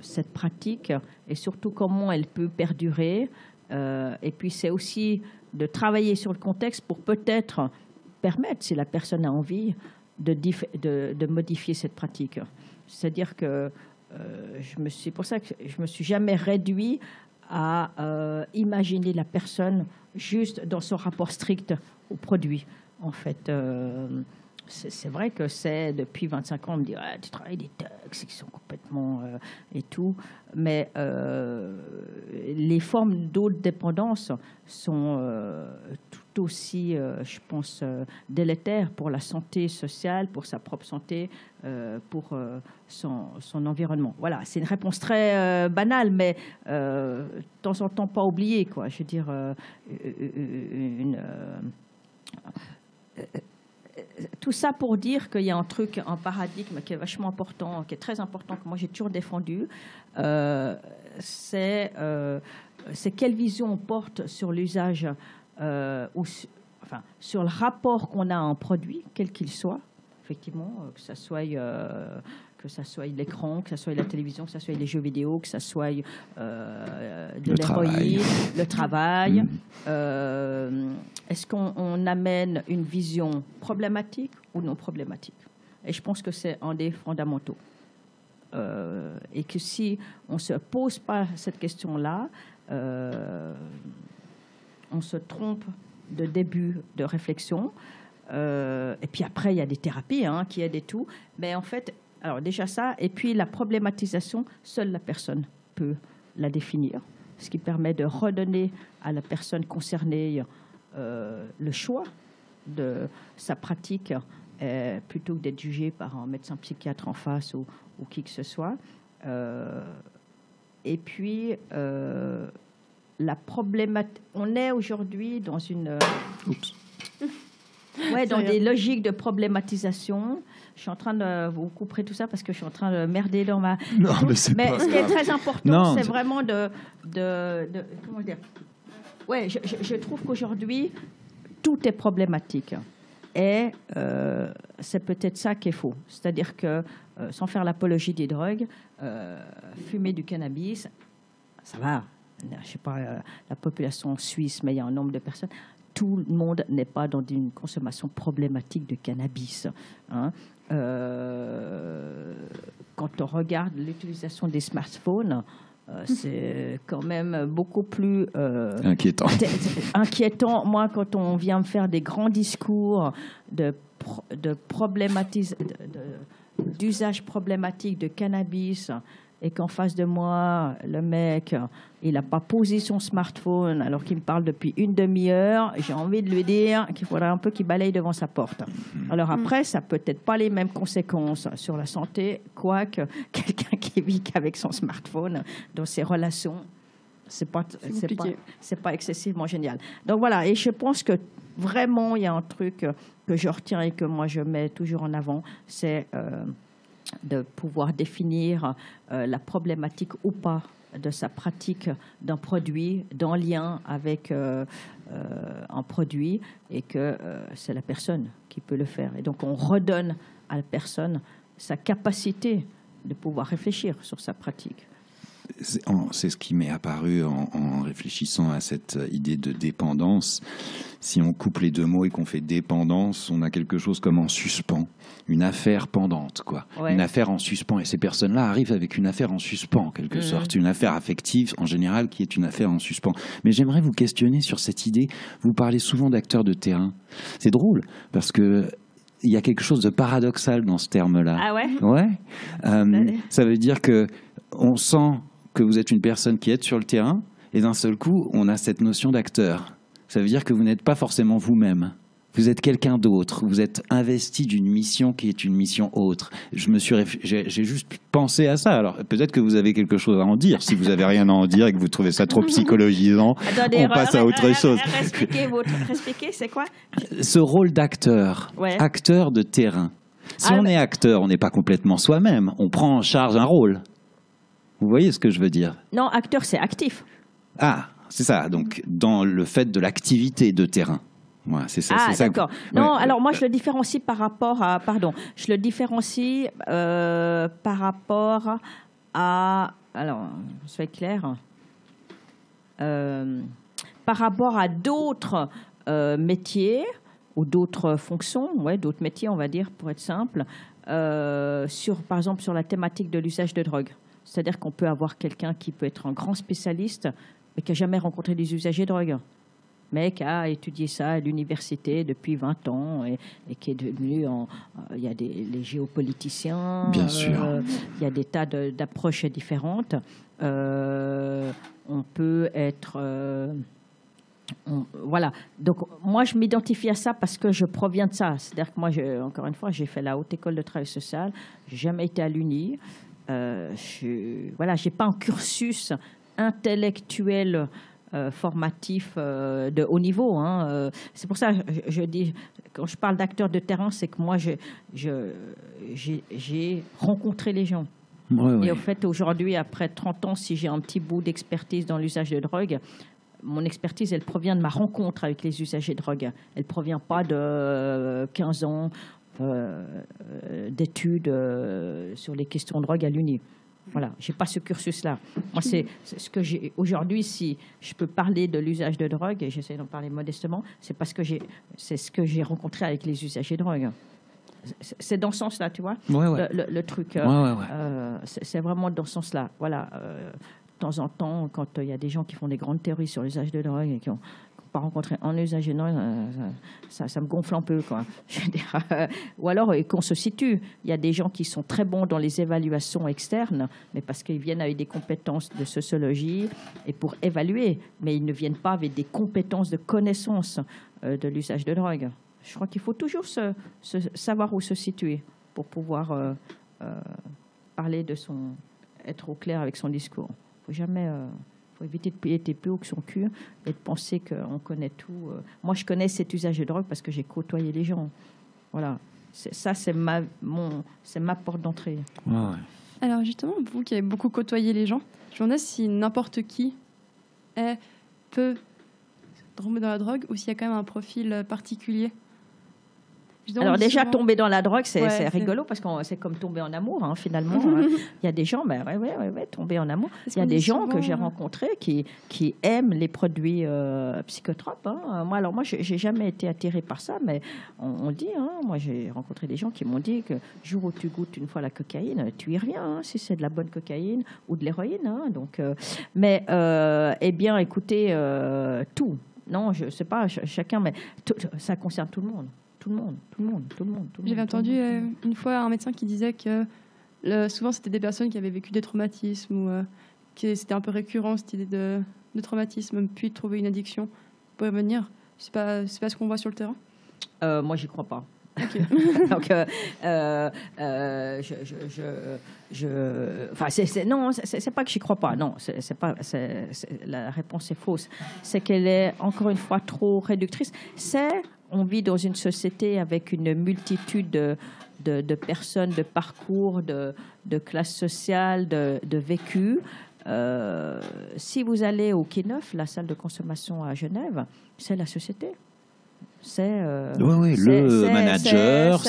cette pratique et surtout comment elle peut perdurer. Et puis c'est aussi de travailler sur le contexte pour peut-être permettre, si la personne a envie, de modifier cette pratique. C'est-à-dire que pour ça que je me suis jamais réduit à imaginer la personne juste dans son rapport strict au produit. En fait, c'est vrai que depuis 25 ans, on me dit tu travailles des textes qui sont complètement et tout, mais les formes d'autres dépendances sont tout aussi, je pense, délétères pour la santé sociale, pour sa propre santé, pour son environnement. Voilà, c'est une réponse très banale, mais de temps en temps pas oubliée, quoi. Je veux dire, tout ça pour dire qu'il y a un paradigme qui est vachement important, qui est très important, que moi j'ai toujours défendu, c'est quelle vision on porte sur l'usage, sur le rapport qu'on a à un produit, quel qu'il soit, effectivement, que ça soit l'écran, que ça soit la télévision, que ça soit les jeux vidéo, que ça soit de l'héroïne, le travail. Est-ce qu'on amène une vision problématique ou non problématique? Et je pense que c'est un des fondamentaux. Et que si on ne se pose pas cette question-là, on se trompe de début de réflexion. Et puis après, il y a des thérapies qui aident et tout. Mais en fait, alors déjà ça, et puis la problématisation, seule la personne peut la définir, ce qui permet de redonner à la personne concernée le choix de sa pratique plutôt que d'être jugée par un médecin psychiatre en face ou qui que ce soit. Et puis, la problématique... On est aujourd'hui dans une... dans des logiques de problématisation. Je suis en train de vous couper tout ça parce que je suis en train de merder dans ma... Non, mais ce qui est très important, c'est vraiment de comment dire? Ouais, je trouve qu'aujourd'hui, tout est problématique. Et c'est peut-être ça qui est faux. C'est-à-dire que, sans faire l'apologie des drogues, fumer du cannabis, ça va. Je ne sais pas la population suisse, mais il y a un nombre de personnes... Tout le monde n'est pas dans une consommation problématique de cannabis. Hein. Quand on regarde l'utilisation des smartphones, c'est quand même beaucoup plus inquiétant. Inquiétant. Moi, quand on vient me faire des grands discours d'usage problématique de cannabis, et qu'en face de moi, le mec, il n'a pas posé son smartphone alors qu'il me parle depuis une demi-heure, j'ai envie de lui dire qu'il faudrait un peu qu'il balaye devant sa porte. Alors après, ça peut être pas les mêmes conséquences sur la santé, quoique quelqu'un qui vit qu'avec son smartphone dans ses relations, c'est pas excessivement génial. Donc voilà, et je pense que vraiment, il y a un truc que je retiens et que moi je mets toujours en avant, c'est... de pouvoir définir la problématique ou pas de sa pratique d'un produit, d'un lien avec un produit, et que c'est la personne qui peut le faire. Et donc, on redonne à la personne sa capacité de pouvoir réfléchir sur sa pratique. C'est ce qui m'est apparu en réfléchissant à cette idée de dépendance. Si on coupe les deux mots et qu'on fait dépendance, on a quelque chose comme en suspens, une affaire pendante, quoi. Ouais. Une affaire en suspens. Et ces personnes-là arrivent avec une affaire en suspens, en quelque sorte, une affaire affective en général qui est une affaire en suspens. Mais j'aimerais vous questionner sur cette idée. Vous parlez souvent d'acteurs de terrain. C'est drôle parce que il y a quelque chose de paradoxal dans ce terme-là. Ah ouais? Ouais. Ça veut dire que on sent que vous êtes une personne qui est sur le terrain, et d'un seul coup, on a cette notion d'acteur. Ça veut dire que vous n'êtes pas forcément vous-même. Vous êtes quelqu'un d'autre. Vous êtes investi d'une mission qui est une mission autre. J'ai juste pensé à ça. Alors, peut-être que vous avez quelque chose à en dire. Si vous n'avez rien à en dire et que vous trouvez ça trop psychologisant, on passe à autre chose. Expliquez, c'est quoi? Ce rôle d'acteur, acteur de terrain. Si on est acteur, on n'est pas complètement soi-même. On prend en charge un rôle. Vous voyez ce que je veux dire? Non, acteur, c'est actif. Ah, c'est ça. Donc, dans le fait de l'activité de terrain. Voilà, c'est ça. Ah, c'est d'accord. Ça. Non, Ouais. alors moi, je le différencie par rapport à... Pardon. Je le différencie par rapport à... Alors, soyez clair. Par rapport à d'autres métiers ou d'autres fonctions, d'autres métiers, on va dire, pour être simple, par exemple, sur la thématique de l'usage de drogue. C'est-à-dire qu'on peut avoir quelqu'un qui peut être un grand spécialiste, mais qui n'a jamais rencontré des usagers de drogue, mais qui a étudié ça à l'université depuis 20 ans et qui est devenu... Il y a les géopoliticiens, Bien sûr. il y a des tas d'approches différentes. On peut être... voilà. Donc, moi, je m'identifie à ça parce que je proviens de ça. C'est-à-dire que moi, encore une fois, j'ai fait la Haute École de Travail Social. Je n'ai jamais été à l'Uni. J'ai pas un cursus intellectuel formatif de haut niveau. Hein. C'est pour ça que je dis, quand je parle d'acteur de terrain, c'est que moi, j'ai rencontré les gens. Ouais. Et au fait, aujourd'hui, après 30 ans, si j'ai un petit bout d'expertise dans l'usage de drogue, mon expertise, elle provient de ma rencontre avec les usagers de drogue. Elle ne provient pas de 15 ans d'études sur les questions de drogue à l'Uni. Voilà, je n'ai pas ce cursus-là. Moi, c'est ce que j'ai aujourd'hui. Si je peux parler de l'usage de drogue, et j'essaie d'en parler modestement, c'est parce que c'est ce que j'ai rencontré avec les usagers de drogue. C'est dans ce sens-là, tu vois, le truc. C'est vraiment dans ce sens-là. Voilà. De temps en temps, quand il y a des gens qui font des grandes théories sur l'usage de drogue et qui n'ont pas rencontré un usager de drogue, ça me gonfle un peu, quoi. Je veux dire, ou alors qu'on se situe. Il y a des gens qui sont très bons dans les évaluations externes, mais parce qu'ils viennent avec des compétences de sociologie et pour évaluer, mais ils ne viennent pas avec des compétences de connaissance de l'usage de drogue. Je crois qu'il faut toujours savoir où se situer pour pouvoir parler être au clair avec son discours. Il faut éviter de payer tes peu haut que son cul et de penser qu'on connaît tout. Moi, je connais cet usage de drogue parce que j'ai côtoyé les gens. Voilà. C'est ma porte d'entrée. Ouais. Alors justement, vous qui avez beaucoup côtoyé les gens, je me demande si n'importe qui peut tomber dans la drogue ou s'il y a quand même un profil particulier. Alors déjà, tomber dans la drogue, c'est rigolo parce que c'est comme tomber en amour, hein, finalement. Il y a des gens, tomber en amour. Il y a des gens que j'ai rencontrés qui aiment les produits psychotropes. Hein. Moi, j'ai jamais été attirée par ça, mais on dit, hein, moi j'ai rencontré des gens qui m'ont dit que le jour où tu goûtes une fois la cocaïne, tu y reviens, hein, si c'est de la bonne cocaïne ou de l'héroïne. Hein, donc, eh bien, écoutez, tout. Non, je sais pas, chacun, mais ça concerne tout le monde. Tout le monde. J'avais entendu une fois un médecin qui disait que souvent c'était des personnes qui avaient vécu des traumatismes ou que c'était un peu récurrent cette idée de traumatisme, puis de trouver une addiction pour y revenir. C'est pas ce qu'on voit sur le terrain. Moi, j'y crois pas. Okay. Donc, non, c'est pas que j'y crois pas. Non, la réponse est fausse. C'est qu'elle est encore une fois trop réductrice. On vit dans une société avec une multitude de personnes, de parcours, de classes sociales, de vécus. Si vous allez au Quai Neuf, la salle de consommation à Genève, c'est la société. Le manager,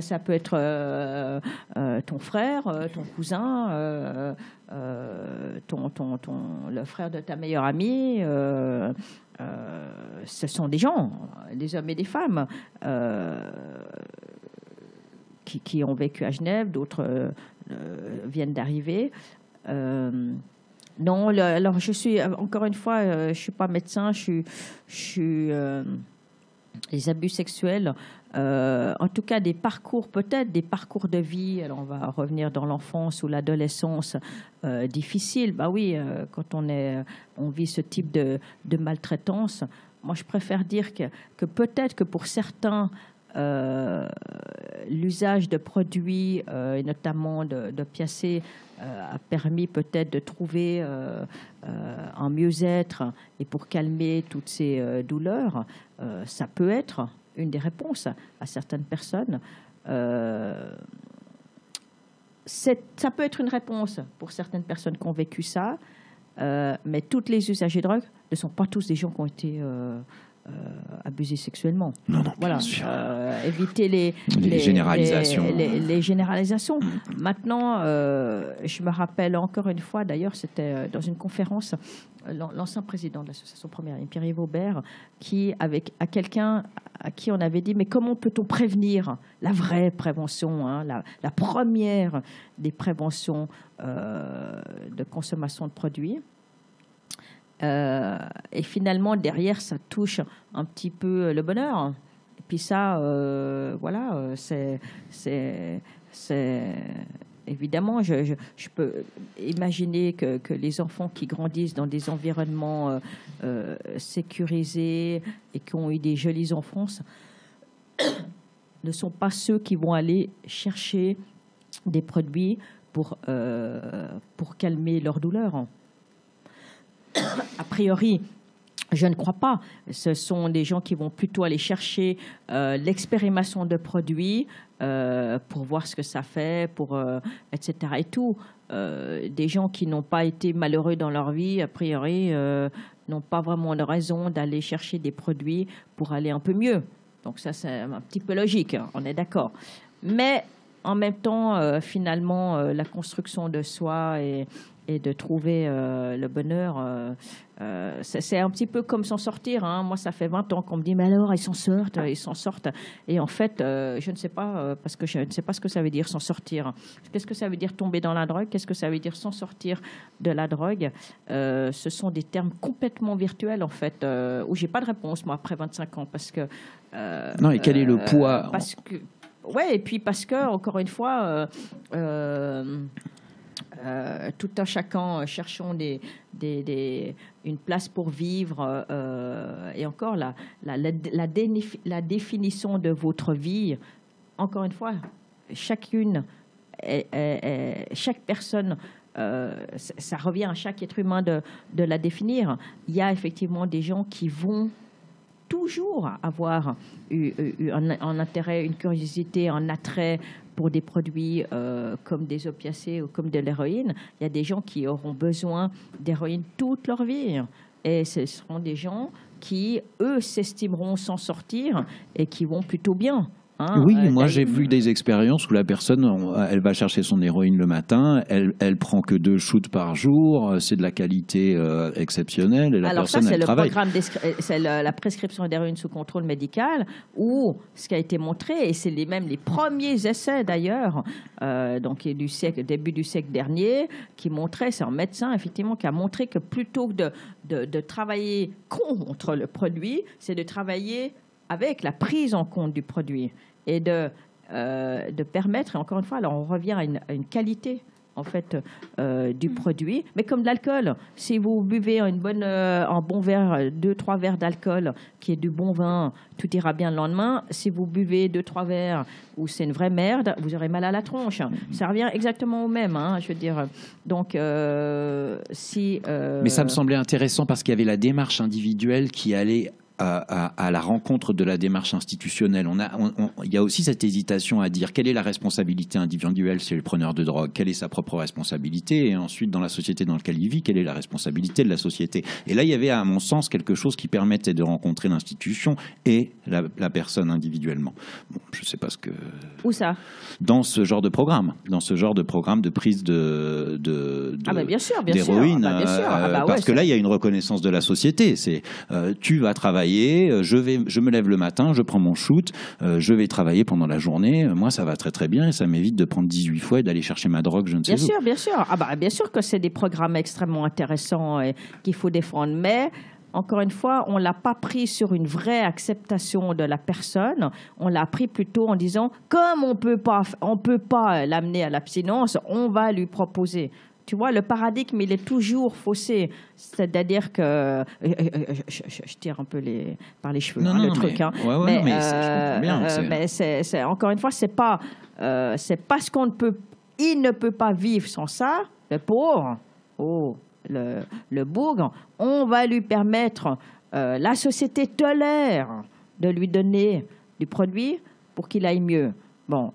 ça peut être ton frère, ton cousin, le frère de ta meilleure amie. Ce sont des gens, des hommes et des femmes qui ont vécu à Genève, d'autres viennent d'arriver. Non, alors je suis, encore une fois, je ne suis pas médecin, je suis les abus sexuels, en tout cas des parcours, peut-être des parcours de vie, alors on va revenir dans l'enfance ou l'adolescence difficile, bah oui, quand on vit ce type de maltraitance, moi je préfère dire que peut-être que pour certains, l'usage de produits, et notamment d'opiacés, a permis peut-être de trouver un mieux-être et pour calmer toutes ces douleurs, ça peut être, une des réponses à certaines personnes. Ça peut être une réponse pour certaines personnes qui ont vécu ça, mais tous les usagers de drogue ne sont pas tous des gens qui ont été abusés sexuellement. Non, voilà. Bien sûr. Éviter les généralisations. Les généralisations. Maintenant, je me rappelle encore une fois, d'ailleurs, c'était dans une conférence, l'ancien président de l'association Première Ligne, Pierre-Yves Aubert, à quelqu'un à qui on avait dit, mais comment peut-on prévenir la vraie prévention, hein, la première des préventions de consommation de produits. Et finalement, derrière, ça touche un petit peu le bonheur. Et puis ça, voilà, c'est évidemment, je peux imaginer que les enfants qui grandissent dans des environnements sécurisés et qui ont eu des jolies enfances ne sont pas ceux qui vont aller chercher des produits pour calmer leur douleur. A priori, je ne crois pas. Ce sont des gens qui vont plutôt aller chercher l'expérimentation de produits pour voir ce que ça fait, etc. et tout. Des gens qui n'ont pas été malheureux dans leur vie, a priori, n'ont pas vraiment de raison d'aller chercher des produits pour aller un peu mieux. Donc ça, c'est un petit peu logique, hein, on est d'accord. Mais en même temps, finalement, la construction de soi et de trouver le bonheur, c'est un petit peu comme s'en sortir. Hein. Moi, ça fait 20 ans qu'on me dit, mais alors, ils s'en sortent. Et en fait, je ne sais pas, parce que je ne sais pas ce que ça veut dire s'en sortir. Qu'est-ce que ça veut dire tomber dans la drogue? Qu'est-ce que ça veut dire s'en sortir de la drogue? Ce sont des termes complètement virtuels, en fait, où je n'ai pas de réponse, moi, après 25 ans. Parce que, non, et quel est le poids? Ouais, et puis parce que, encore une fois, tout un chacun cherchons une place pour vivre, et encore la définition de votre vie, encore une fois, chaque personne, ça revient à chaque être humain de la définir. Il y a effectivement des gens qui vont toujours avoir eu un intérêt, une curiosité, un attrait pour des produits comme des opiacés ou comme de l'héroïne. Il y a des gens qui auront besoin d'héroïne toute leur vie. Et ce seront des gens qui, eux, s'estimeront s'en sortir et qui vont plutôt bien. Hein, oui, moi j'ai vu des expériences où la personne, elle va chercher son héroïne le matin, elle prend que 2 shoots par jour, c'est de la qualité exceptionnelle et la alors personne ça, c'est le travaille. c'est la prescription d'héroïne sous contrôle médical, où ce qui a été montré, et c'est même les premiers essais d'ailleurs, donc début du siècle dernier, qui montraient, c'est un médecin effectivement qui a montré que plutôt que de travailler contre le produit, c'est de travailler avec la prise en compte du produit et de permettre, et encore une fois, alors on revient à une qualité en fait du produit, mais comme de l'alcool, si vous buvez un bon verre, 2-3 verres d'alcool qui est du bon vin, tout ira bien le lendemain. Si vous buvez 2-3 verres où c'est une vraie merde, vous aurez mal à la tronche. Ça revient exactement au même, hein, je veux dire. Donc mais ça me semblait intéressant parce qu'il y avait la démarche individuelle qui allait à la rencontre de la démarche institutionnelle. Il y a aussi cette hésitation à dire quelle est la responsabilité individuelle chez le preneur de drogue, quelle est sa propre responsabilité, et ensuite dans la société dans laquelle il vit, quelle est la responsabilité de la société. Et là, il y avait à mon sens quelque chose qui permettait de rencontrer l'institution et la personne individuellement. Bon, je ne sais pas ce que... Où ça? Dans ce genre de programme, de prise bien sûr, d'héroïne, bien sûr. parce que là, il y a une reconnaissance de la société. C'est tu vas travailler, je me lève le matin, je prends mon shoot, je vais travailler pendant la journée. Moi, ça va très très bien et ça m'évite de prendre 18 fois et d'aller chercher ma drogue, je ne sais où. Bien sûr. Bien sûr que c'est des programmes extrêmement intéressants et qu'il faut défendre, mais encore une fois, on ne l'a pas pris sur une vraie acceptation de la personne. On l'a pris plutôt en disant, comme on peut pas l'amener à l'abstinence, on va lui proposer. Tu vois, le paradigme, il est toujours faussé. C'est-à-dire que... Je tire un peu par les cheveux, le truc. Mais c'est, encore une fois, c'est pas parce il ne peut pas vivre sans ça, le pauvre, le bougre, on va lui permettre, la société tolère de lui donner du produit pour qu'il aille mieux. Bon,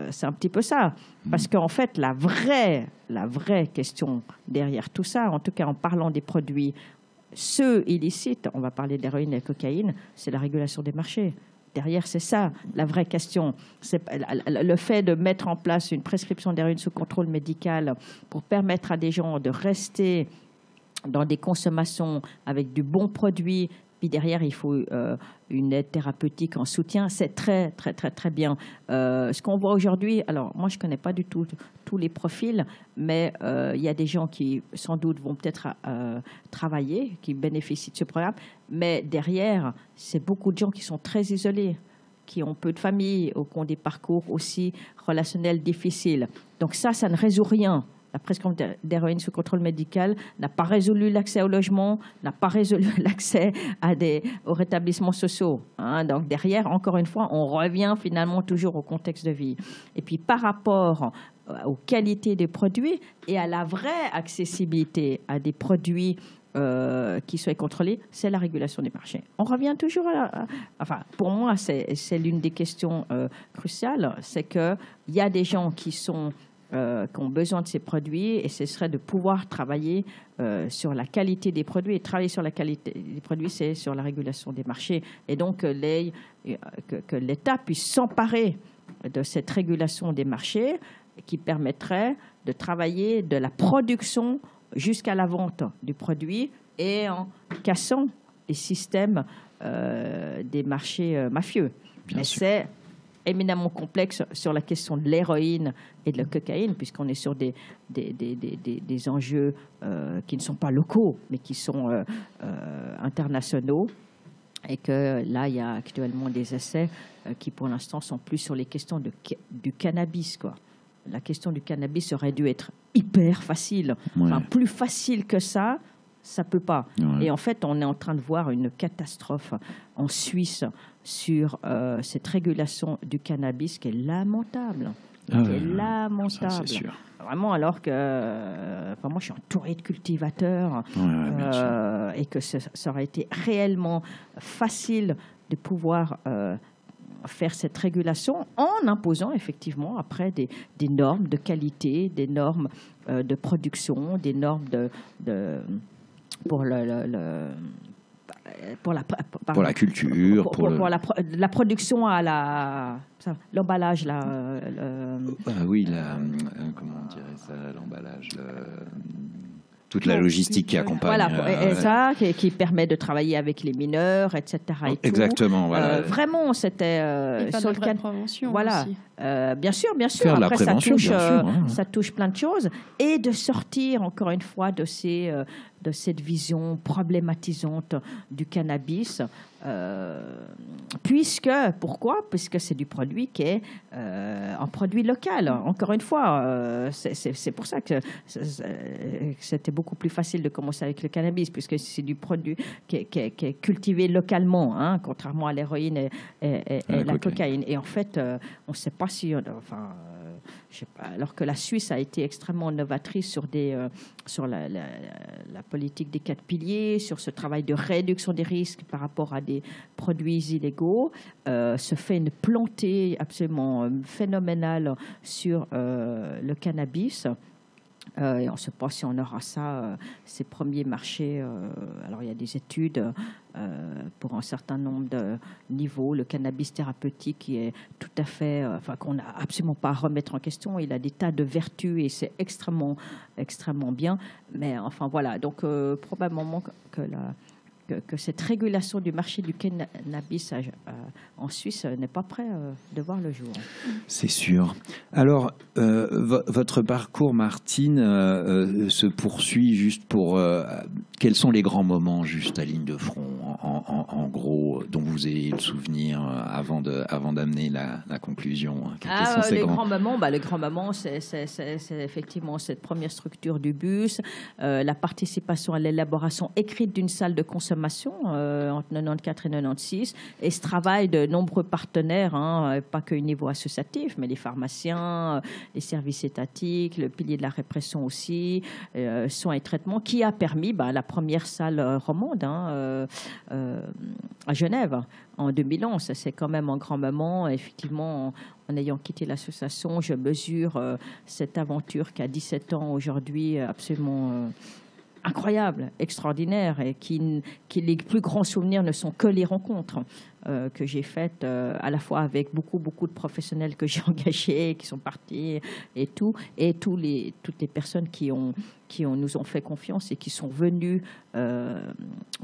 c'est un petit peu ça. Parce qu'en fait, la vraie question derrière tout ça, en tout cas en parlant des produits, ceux illicites, on va parler d'héroïne et de cocaïne, c'est la régulation des marchés. Derrière, c'est ça, la vraie question. C'est le fait de mettre en place une prescription d'héroïne sous contrôle médical pour permettre à des gens de rester dans des consommations avec du bon produit. Puis derrière, il faut une aide thérapeutique en soutien. C'est très, très, très, très bien. Ce qu'on voit aujourd'hui, alors moi, je ne connais pas du tout tous les profils, mais il y a des gens qui, sans doute, vont peut-être travailler, qui bénéficient de ce programme. Mais derrière, c'est beaucoup de gens qui sont très isolés, qui ont peu de famille, qui ont des parcours aussi relationnels difficiles. Donc ça ne résout rien. La prescription d'héroïne sous contrôle médical n'a pas résolu l'accès au logement, n'a pas résolu l'accès aux rétablissements sociaux. Hein. Donc derrière, encore une fois, on revient finalement toujours au contexte de vie. Et puis par rapport aux qualités des produits et à la vraie accessibilité à des produits qui soient contrôlés, c'est la régulation des marchés. On revient toujours enfin, pour moi, c'est l'une des questions cruciales, c'est qu'il y a des gens qui ont besoin de ces produits, et ce serait de pouvoir travailler sur la qualité des produits. Et travailler sur la qualité des produits, c'est sur la régulation des marchés. Et donc, que l'État puisse s'emparer de cette régulation des marchés qui permettrait de travailler de la production jusqu'à la vente du produit et en cassant les systèmes des marchés mafieux. Mais c'est éminemment complexe sur la question de l'héroïne et de la cocaïne, puisqu'on est sur des enjeux qui ne sont pas locaux, mais qui sont internationaux. Et que là, il y a actuellement des essais qui, pour l'instant, sont plus sur les questions du cannabis, quoi. La question du cannabis aurait dû être hyper facile. Ouais. Enfin, plus facile que ça ne peut pas. Ouais. Et en fait, on est en train de voir une catastrophe en Suisse sur cette régulation du cannabis qui est lamentable. Lamentable. Ça, c'est sûr. Vraiment, alors que moi, je suis entourée de cultivateurs et que ça aurait été réellement facile de pouvoir faire cette régulation en imposant effectivement après des normes de qualité, des normes de production, des normes pour la culture, pour la production à l'emballage. Oui, comment on dirait ça, l'emballage toute la logistique qui accompagne. Voilà, ça, qui permet de travailler avec les mineurs, etc. Et exactement, voilà. Vraiment, c'était sur le cadre de prévention. Voilà. Aussi. Bien sûr. Faire après, la prévention, ça touche plein de choses. Et de sortir, encore une fois, de cette vision problématisante du cannabis. Pourquoi ? Puisque c'est du produit qui est un produit local. Encore une fois, c'est pour ça que c'était beaucoup plus facile de commencer avec le cannabis, puisque c'est du produit qui est cultivé localement, hein, contrairement à l'héroïne et la cocaïne. Et en fait, on ne sait pas si... je sais pas, alors que la Suisse a été extrêmement novatrice sur la politique des 4 piliers, sur ce travail de réduction des risques par rapport à des produits illégaux, se fait une plantée absolument phénoménale sur le cannabis. Et on ne sait pas si on aura ça, ces premiers marchés. Alors, il y a des études pour un certain nombre de niveaux. Le cannabis thérapeutique qui est tout à fait... qu'on n'a absolument pas à remettre en question. Il a des tas de vertus et c'est extrêmement, extrêmement bien. Mais enfin, voilà. Donc, probablement que cette régulation du marché du cannabis en Suisse n'est pas près de voir le jour. C'est sûr. Alors, votre parcours, Martine, se poursuit juste pour... quels sont les grands moments, juste à ligne de front, en gros, dont vous ayez le souvenir avant d'amener la conclusion? Les grands moments, le grand moment, c'est effectivement cette première structure du bus, la participation à l'élaboration écrite d'une salle de consommation entre 94 et 96, et ce travail de nombreux partenaires, hein, pas que au niveau associatif, mais les pharmaciens, les services étatiques, le pilier de la répression aussi, soins et traitements, qui a permis la première salle romande, hein, à Genève en 2011. C'est quand même un grand moment. Effectivement, en ayant quitté l'association, je mesure cette aventure qui a 17 ans aujourd'hui, absolument incroyable, extraordinaire, et qui les plus grands souvenirs ne sont que les rencontres que j'ai faites à la fois avec beaucoup de professionnels que j'ai engagés, qui sont partis et tout, et toutes les personnes qui nous ont fait confiance et qui sont venus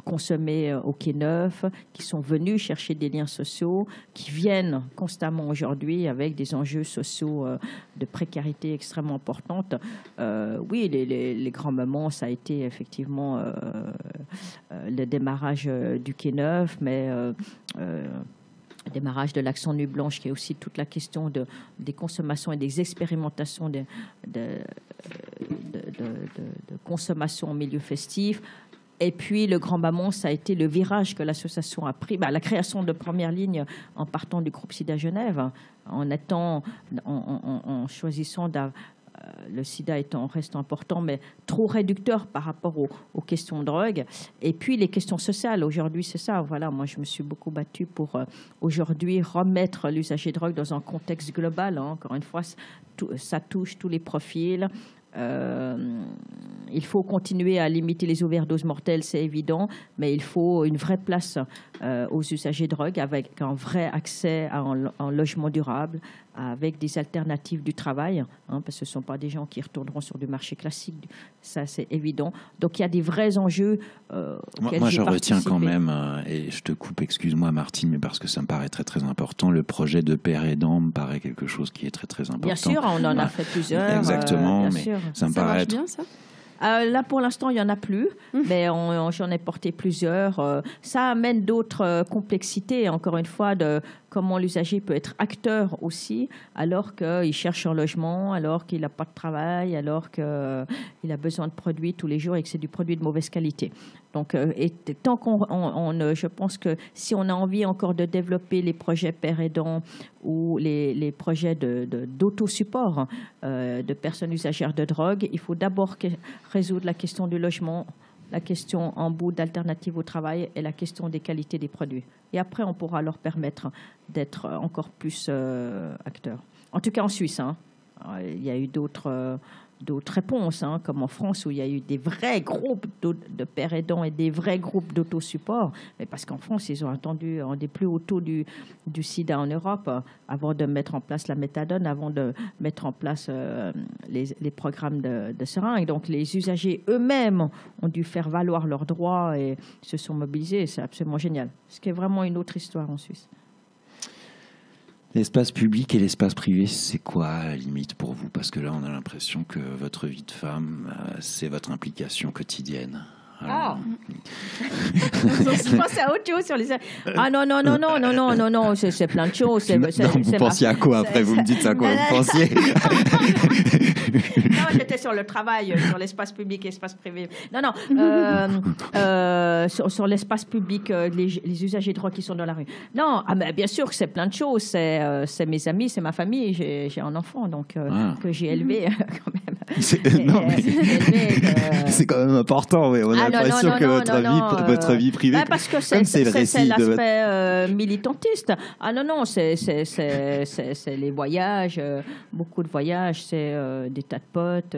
consommer au Quai Neuf, qui sont venus chercher des liens sociaux, qui viennent constamment aujourd'hui avec des enjeux sociaux de précarité extrêmement importante. Oui, les grands moments, ça a été effectivement le démarrage du Quai Neuf, mais le démarrage de l'Action Nuit Blanche, qui est aussi toute la question des consommations et des expérimentations de consommation en milieu festif. Et puis, le grand moment, ça a été le virage que l'association a pris, la création de première ligne en partant du groupe SIDA Genève, en choisissant le sida reste important, mais trop réducteur par rapport aux questions de drogue. Et puis, les questions sociales. Aujourd'hui, c'est ça. Voilà, moi, je me suis beaucoup battue pour aujourd'hui remettre l'usager de drogue dans un contexte global. Encore une fois, ça touche tous les profils. Il faut continuer à limiter les overdoses mortelles, c'est évident, mais il faut une vraie place aux usagers de drogue avec un vrai accès à un logement durable, avec des alternatives du travail, parce que ce ne sont pas des gens qui retourneront sur du marché classique, ça c'est évident. Donc il y a des vrais enjeux. Moi je retiens quand même, et je te coupe, excuse-moi Martine, mais parce que ça me paraît très très important, le projet de père aidant me paraît quelque chose qui est très très important. Bien sûr, on en a fait plusieurs. Exactement, mais sûr. ça me paraît marche bien, ça. Là, pour l'instant, il n'y en a plus, mais j'en ai porté plusieurs. Ça amène d'autres complexités, encore une fois, de comment l'usager peut être acteur aussi, alors qu'il cherche un logement, alors qu'il n'a pas de travail, alors qu'il a besoin de produits tous les jours et que c'est du produit de mauvaise qualité. Donc, tant je pense que si on a envie encore de développer les projets père aidant ou les projets d'autosupport de personnes usagères de drogue, il faut d'abord résoudre la question du logement, la question en bout d'alternative au travail et la question des qualités des produits. Et après, on pourra leur permettre d'être encore plus acteurs. En tout cas, en Suisse, il y a eu d'autres réponses, comme en France, où il y a eu des vrais groupes de pères aidants et des vrais groupes d'autosupport. Mais parce qu'en France, ils ont attendu un des plus hauts taux du sida en Europe avant de mettre en place la méthadone, avant de mettre en place les programmes de seringues. Donc, les usagers eux-mêmes ont dû faire valoir leurs droits et se sont mobilisés. C'est absolument génial. Ce qui est vraiment une autre histoire en Suisse. L'espace public et l'espace privé, c'est quoi à la limite pour vous? Parce que là, on a l'impression que votre vie de femme, c'est votre implication quotidienne. Alors... Je pensais à autre chose sur les... Ah non, c'est plein de choses. Vous pensiez à quoi après? Vous me dites à quoi vous pensiez? Non, j'étais sur le travail, sur l'espace public et l'espace privé. Non, sur l'espace public, les usagers de drogue qui sont dans la rue. Non, mais bien sûr que c'est plein de choses. C'est mes amis, c'est ma famille. J'ai un enfant donc que j'ai élevé quand même. C'est quand même important, oui. On a l'impression que votre vie privée, parce que c'est le récit de l'aspect militantiste. Ah non, c'est les voyages, beaucoup de voyages, c'est des tas de potes,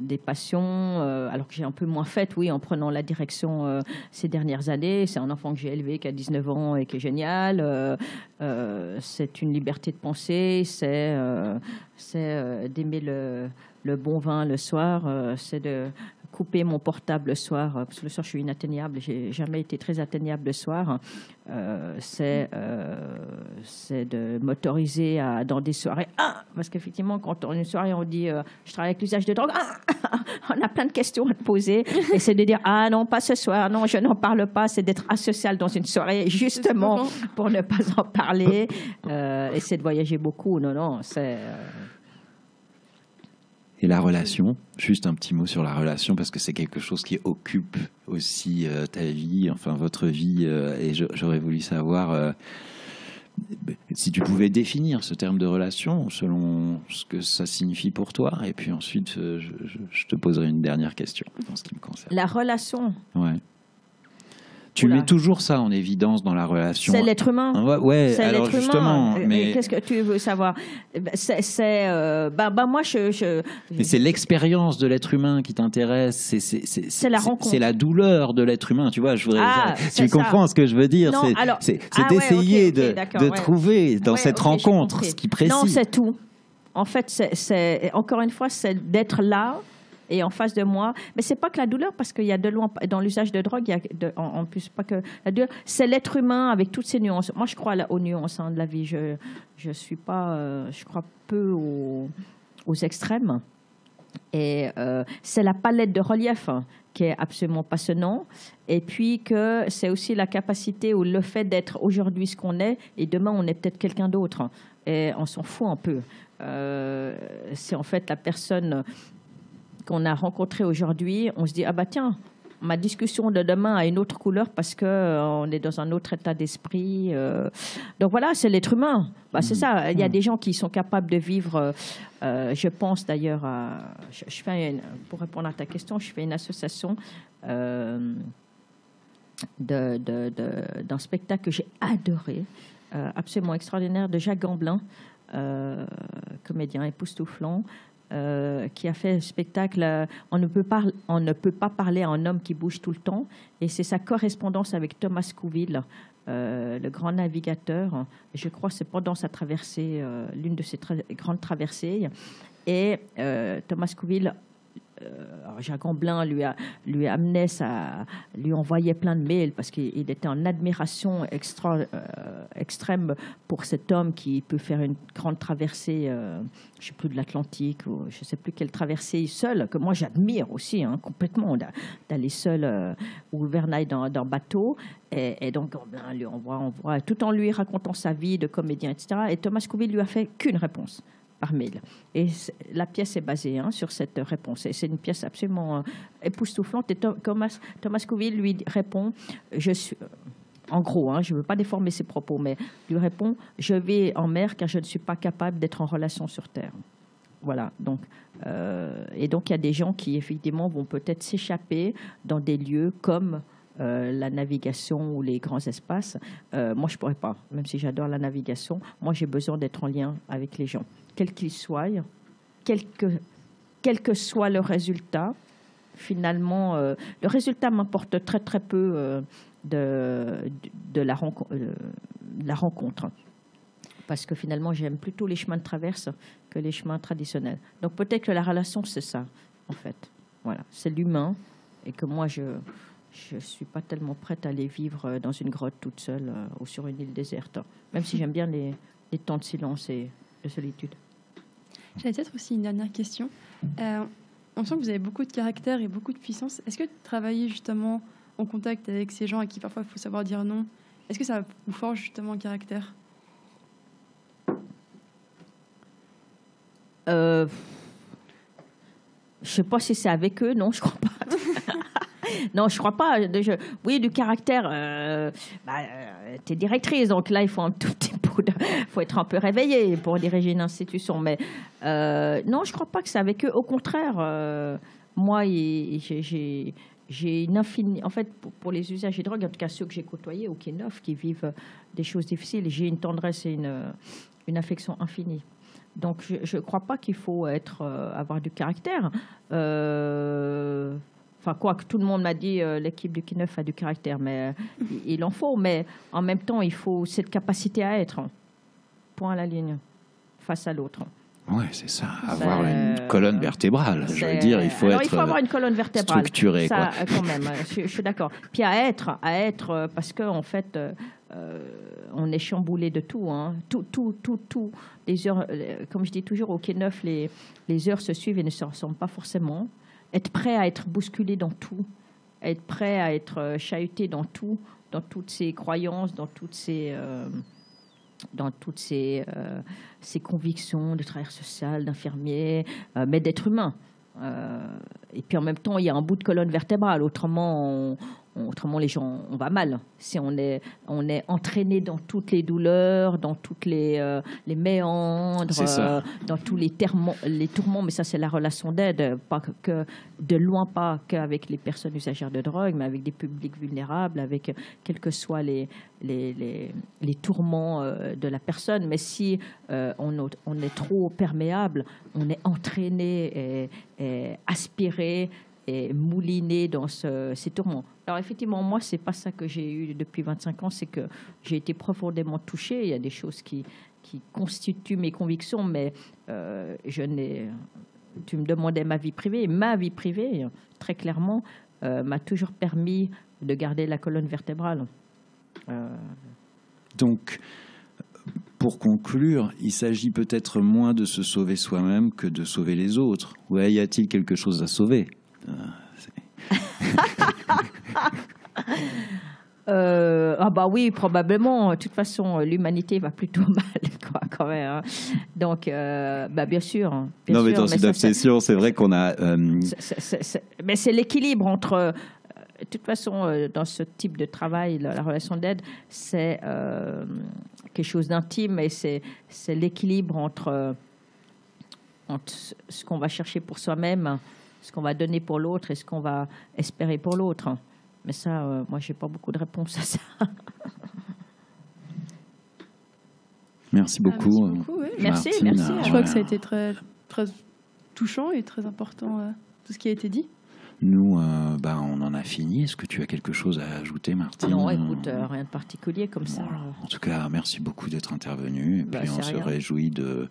des passions, alors que j'ai un peu moins fait, oui, en prenant la direction ces dernières années. C'est un enfant que j'ai élevé qui a 19 ans et qui est génial. C'est une liberté de penser, c'est d'aimer le bon vin le soir, c'est de couper mon portable le soir, parce que le soir je suis inatteignable, j'ai jamais été très atteignable le soir, c'est de m'autoriser dans des soirées, parce qu'effectivement quand on a une soirée on dit je travaille avec l'usage de drogue, on a plein de questions à te poser, et c'est de dire non pas ce soir, non je n'en parle pas, c'est d'être asocial dans une soirée justement pour ne pas en parler, et c'est de voyager beaucoup, c'est... Et la relation, juste un petit mot sur la relation, parce que c'est quelque chose qui occupe aussi ta vie, enfin votre vie, et j'aurais voulu savoir si tu pouvais définir ce terme de relation selon ce que ça signifie pour toi, et puis ensuite je te poserai une dernière question en ce qui me concerne. La relation. Ouais. Tu Oula. mets toujours ça en évidence dans la relation. C'est l'être humain. Ouais, C'est alors l'être humain. justement, mais Qu'est-ce que tu veux savoir? Moi, mais c'est l'expérience de l'être humain qui t'intéresse. C'est la rencontre. C'est la douleur de l'être humain. Tu vois, je voudrais. C'est tu comprends ce que je veux dire? Non, alors- C'est Ah ouais, d'essayer ok, d'accord, de ouais. trouver dans Ouais, cette ok, j'ai rencontre compris. ce qui précise. Non, c'est tout. En fait, c'est encore une fois, c'est d'être là et en face de moi. Mais c'est pas que la douleur, parce qu'il y a de loin, dans l'usage de drogue, il y a en plus pas que la douleur. C'est l'être humain avec toutes ses nuances. Moi, je crois aux nuances de la vie. Je suis pas, je crois peu aux extrêmes. Et c'est la palette de relief qui est absolument passionnant. Et puis que c'est aussi la capacité ou le fait d'être aujourd'hui ce qu'on est et demain on est peut-être quelqu'un d'autre. Et on s'en fout un peu. C'est en fait la personne qu'on a rencontrée aujourd'hui. On se dit, ah bah tiens, ma discussion de demain a une autre couleur parce qu'on est dans un autre état d'esprit. Donc voilà, c'est l'être humain. Bah, c'est ça. Il y a des gens qui sont capables de vivre. Je pense d'ailleurs à. Pour répondre à ta question, je fais une association d'un spectacle que j'ai adoré, absolument extraordinaire, de Jacques Gamblin, comédien époustouflant. Qui a fait un spectacle on ne peut pas parler à un homme qui bouge tout le temps, et c'est sa correspondance avec Thomas Couville, le grand navigateur. Je crois que c'est pendant sa traversée, l'une de ses grandes traversées, et Thomas Couville, Jacques Gamblin lui amenait lui envoyait plein de mails parce qu'il était en admiration extrême pour cet homme qui peut faire une grande traversée, je ne sais plus, de l'Atlantique, ou je ne sais plus quelle traversée seul, que moi j'admire aussi complètement, d'aller seul au gouvernail dans bateau. Et donc Gamblin lui envoie, tout en lui racontant sa vie de comédien, etc. Et Thomas Couville lui a fait qu'une réponse par mail. Et la pièce est basée sur cette réponse. Et c'est une pièce absolument époustouflante. Et Thomas Couville lui répond, en gros, je ne veux pas déformer ses propos, mais lui répond, je vais en mer car je ne suis pas capable d'être en relation sur Terre. Voilà. Donc, et donc, il y a des gens qui, effectivement, vont peut-être s'échapper dans des lieux comme la navigation ou les grands espaces. Moi, je ne pourrais pas, même si j'adore la navigation. Moi, j'ai besoin d'être en lien avec les gens, quels qu'ils soient, quel que soit le résultat. Finalement, le résultat m'importe très, très peu de la rencontre. Parce que finalement, j'aime plutôt les chemins de traverse que les chemins traditionnels. Donc peut-être que la relation, c'est ça, en fait. Voilà, c'est l'humain, et que moi, je ne suis pas tellement prête à aller vivre dans une grotte toute seule ou sur une île déserte, même si j'aime bien les temps de silence et de solitude. J'avais peut-être aussi une dernière question. On sent que vous avez beaucoup de caractère et beaucoup de puissance. Est-ce que travailler justement en contact avec ces gens à qui parfois il faut savoir dire non, est-ce que ça vous forge justement un caractère ? Je ne sais pas si c'est avec eux, non, je crois pas. Non, je crois pas. Oui, du caractère. Tu es directrice, donc là, il faut un tout petit peu faut être un peu réveillé pour diriger une institution. Mais non, je crois pas que c'est avec eux. Au contraire, moi, j'ai une infinie. En fait, pour les usagers de drogue, en tout cas ceux que j'ai côtoyés au Quai Neuf, qui vivent des choses difficiles, j'ai une tendresse et une affection infinie. Donc, je ne crois pas qu'il faut avoir du caractère. Enfin, quoi que tout le monde m'a dit, l'équipe du Quai Neuf a du caractère, mais il en faut. Mais en même temps, il faut cette capacité à être, point à la ligne, face à l'autre. Oui, c'est ça, avoir une colonne vertébrale. Je veux dire, il faut avoir une colonne vertébrale structurée. Ça, quand même, je suis d'accord. Puis à être, parce qu'en fait, on est chamboulé de tout. Tout. Les heures, comme je dis toujours, au Quai Neuf, les heures se suivent et ne se ressemblent pas forcément. Être prêt à être bousculé dans tout, être prêt à être chahuté dans tout, dans toutes ses croyances, dans toutes ses convictions de travailleur social, d'infirmier, mais d'être humain. Et puis en même temps, il y a un bout de colonne vertébrale. Autrement, autrement, les gens, on va mal. Si on est entraîné dans toutes les douleurs, dans toutes les méandres, dans tous les tourments, mais ça, c'est la relation d'aide, pas que de loin, pas qu'avec les personnes usagères de drogue, mais avec des publics vulnérables, avec quels que soient les tourments de la personne. Mais si on est trop perméable, on est entraîné et aspiré et mouliné dans ces tourments. Alors effectivement, moi, c'est pas ça que j'ai eu depuis 25 ans, c'est que j'ai été profondément touchée. Il y a des choses qui constituent mes convictions, mais tu me demandais ma vie privée. Ma vie privée, très clairement, m'a toujours permis de garder la colonne vertébrale. Donc, pour conclure, il s'agit peut-être moins de se sauver soi-même que de sauver les autres. Ou y a-t-il quelque chose à sauver ? Bah oui, probablement. De toute façon, l'humanité va plutôt mal, quoi, quand même. Hein. Donc, bien sûr. Non, mais dans cette obsession, c'est vrai qu'on a... Mais c'est l'équilibre entre... de toute façon, dans ce type de travail, la relation d'aide, c'est quelque chose d'intime et c'est l'équilibre entre ce qu'on va chercher pour soi-même, ce qu'on va donner pour l'autre et ce qu'on va espérer pour l'autre. Mais ça, moi, je n'ai pas beaucoup de réponses à ça. Merci beaucoup. Merci beaucoup, oui. Merci. Je crois que ça a été très, très touchant et très important, tout ce qui a été dit. Nous, on en a fini. Est-ce que tu as quelque chose à ajouter, Martine ? Non, écoute, rien de particulier comme ça. En tout cas, merci beaucoup d'être intervenue. Et puis, on se réjouit de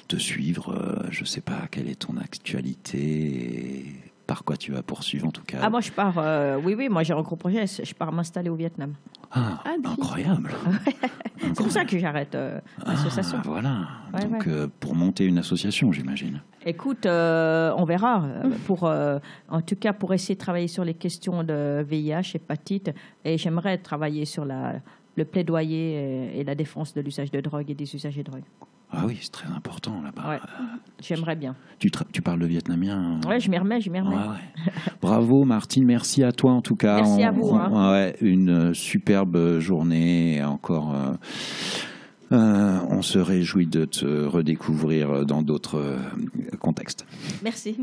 te suivre. Je ne sais pas quelle est ton actualité et par quoi tu vas poursuivre, en tout cas. Moi, je pars... oui, moi, j'ai un gros projet. Je pars m'installer au Vietnam. Incroyable. C'est pour ça que j'arrête l'association. Voilà. Donc, pour monter une association, j'imagine. Écoute, on verra. En tout cas, pour essayer de travailler sur les questions de VIH, hépatite, et j'aimerais travailler sur le plaidoyer et la défense de l'usage de drogue et des usagers de drogue. Ah oui, c'est très important là-bas. Ouais, j'aimerais bien. Tu parles le vietnamien ? Oui, je m'y remets. Bravo Martine, merci à toi en tout cas. Merci à vous. Une superbe journée et encore... on se réjouit de te redécouvrir dans d'autres contextes. Merci.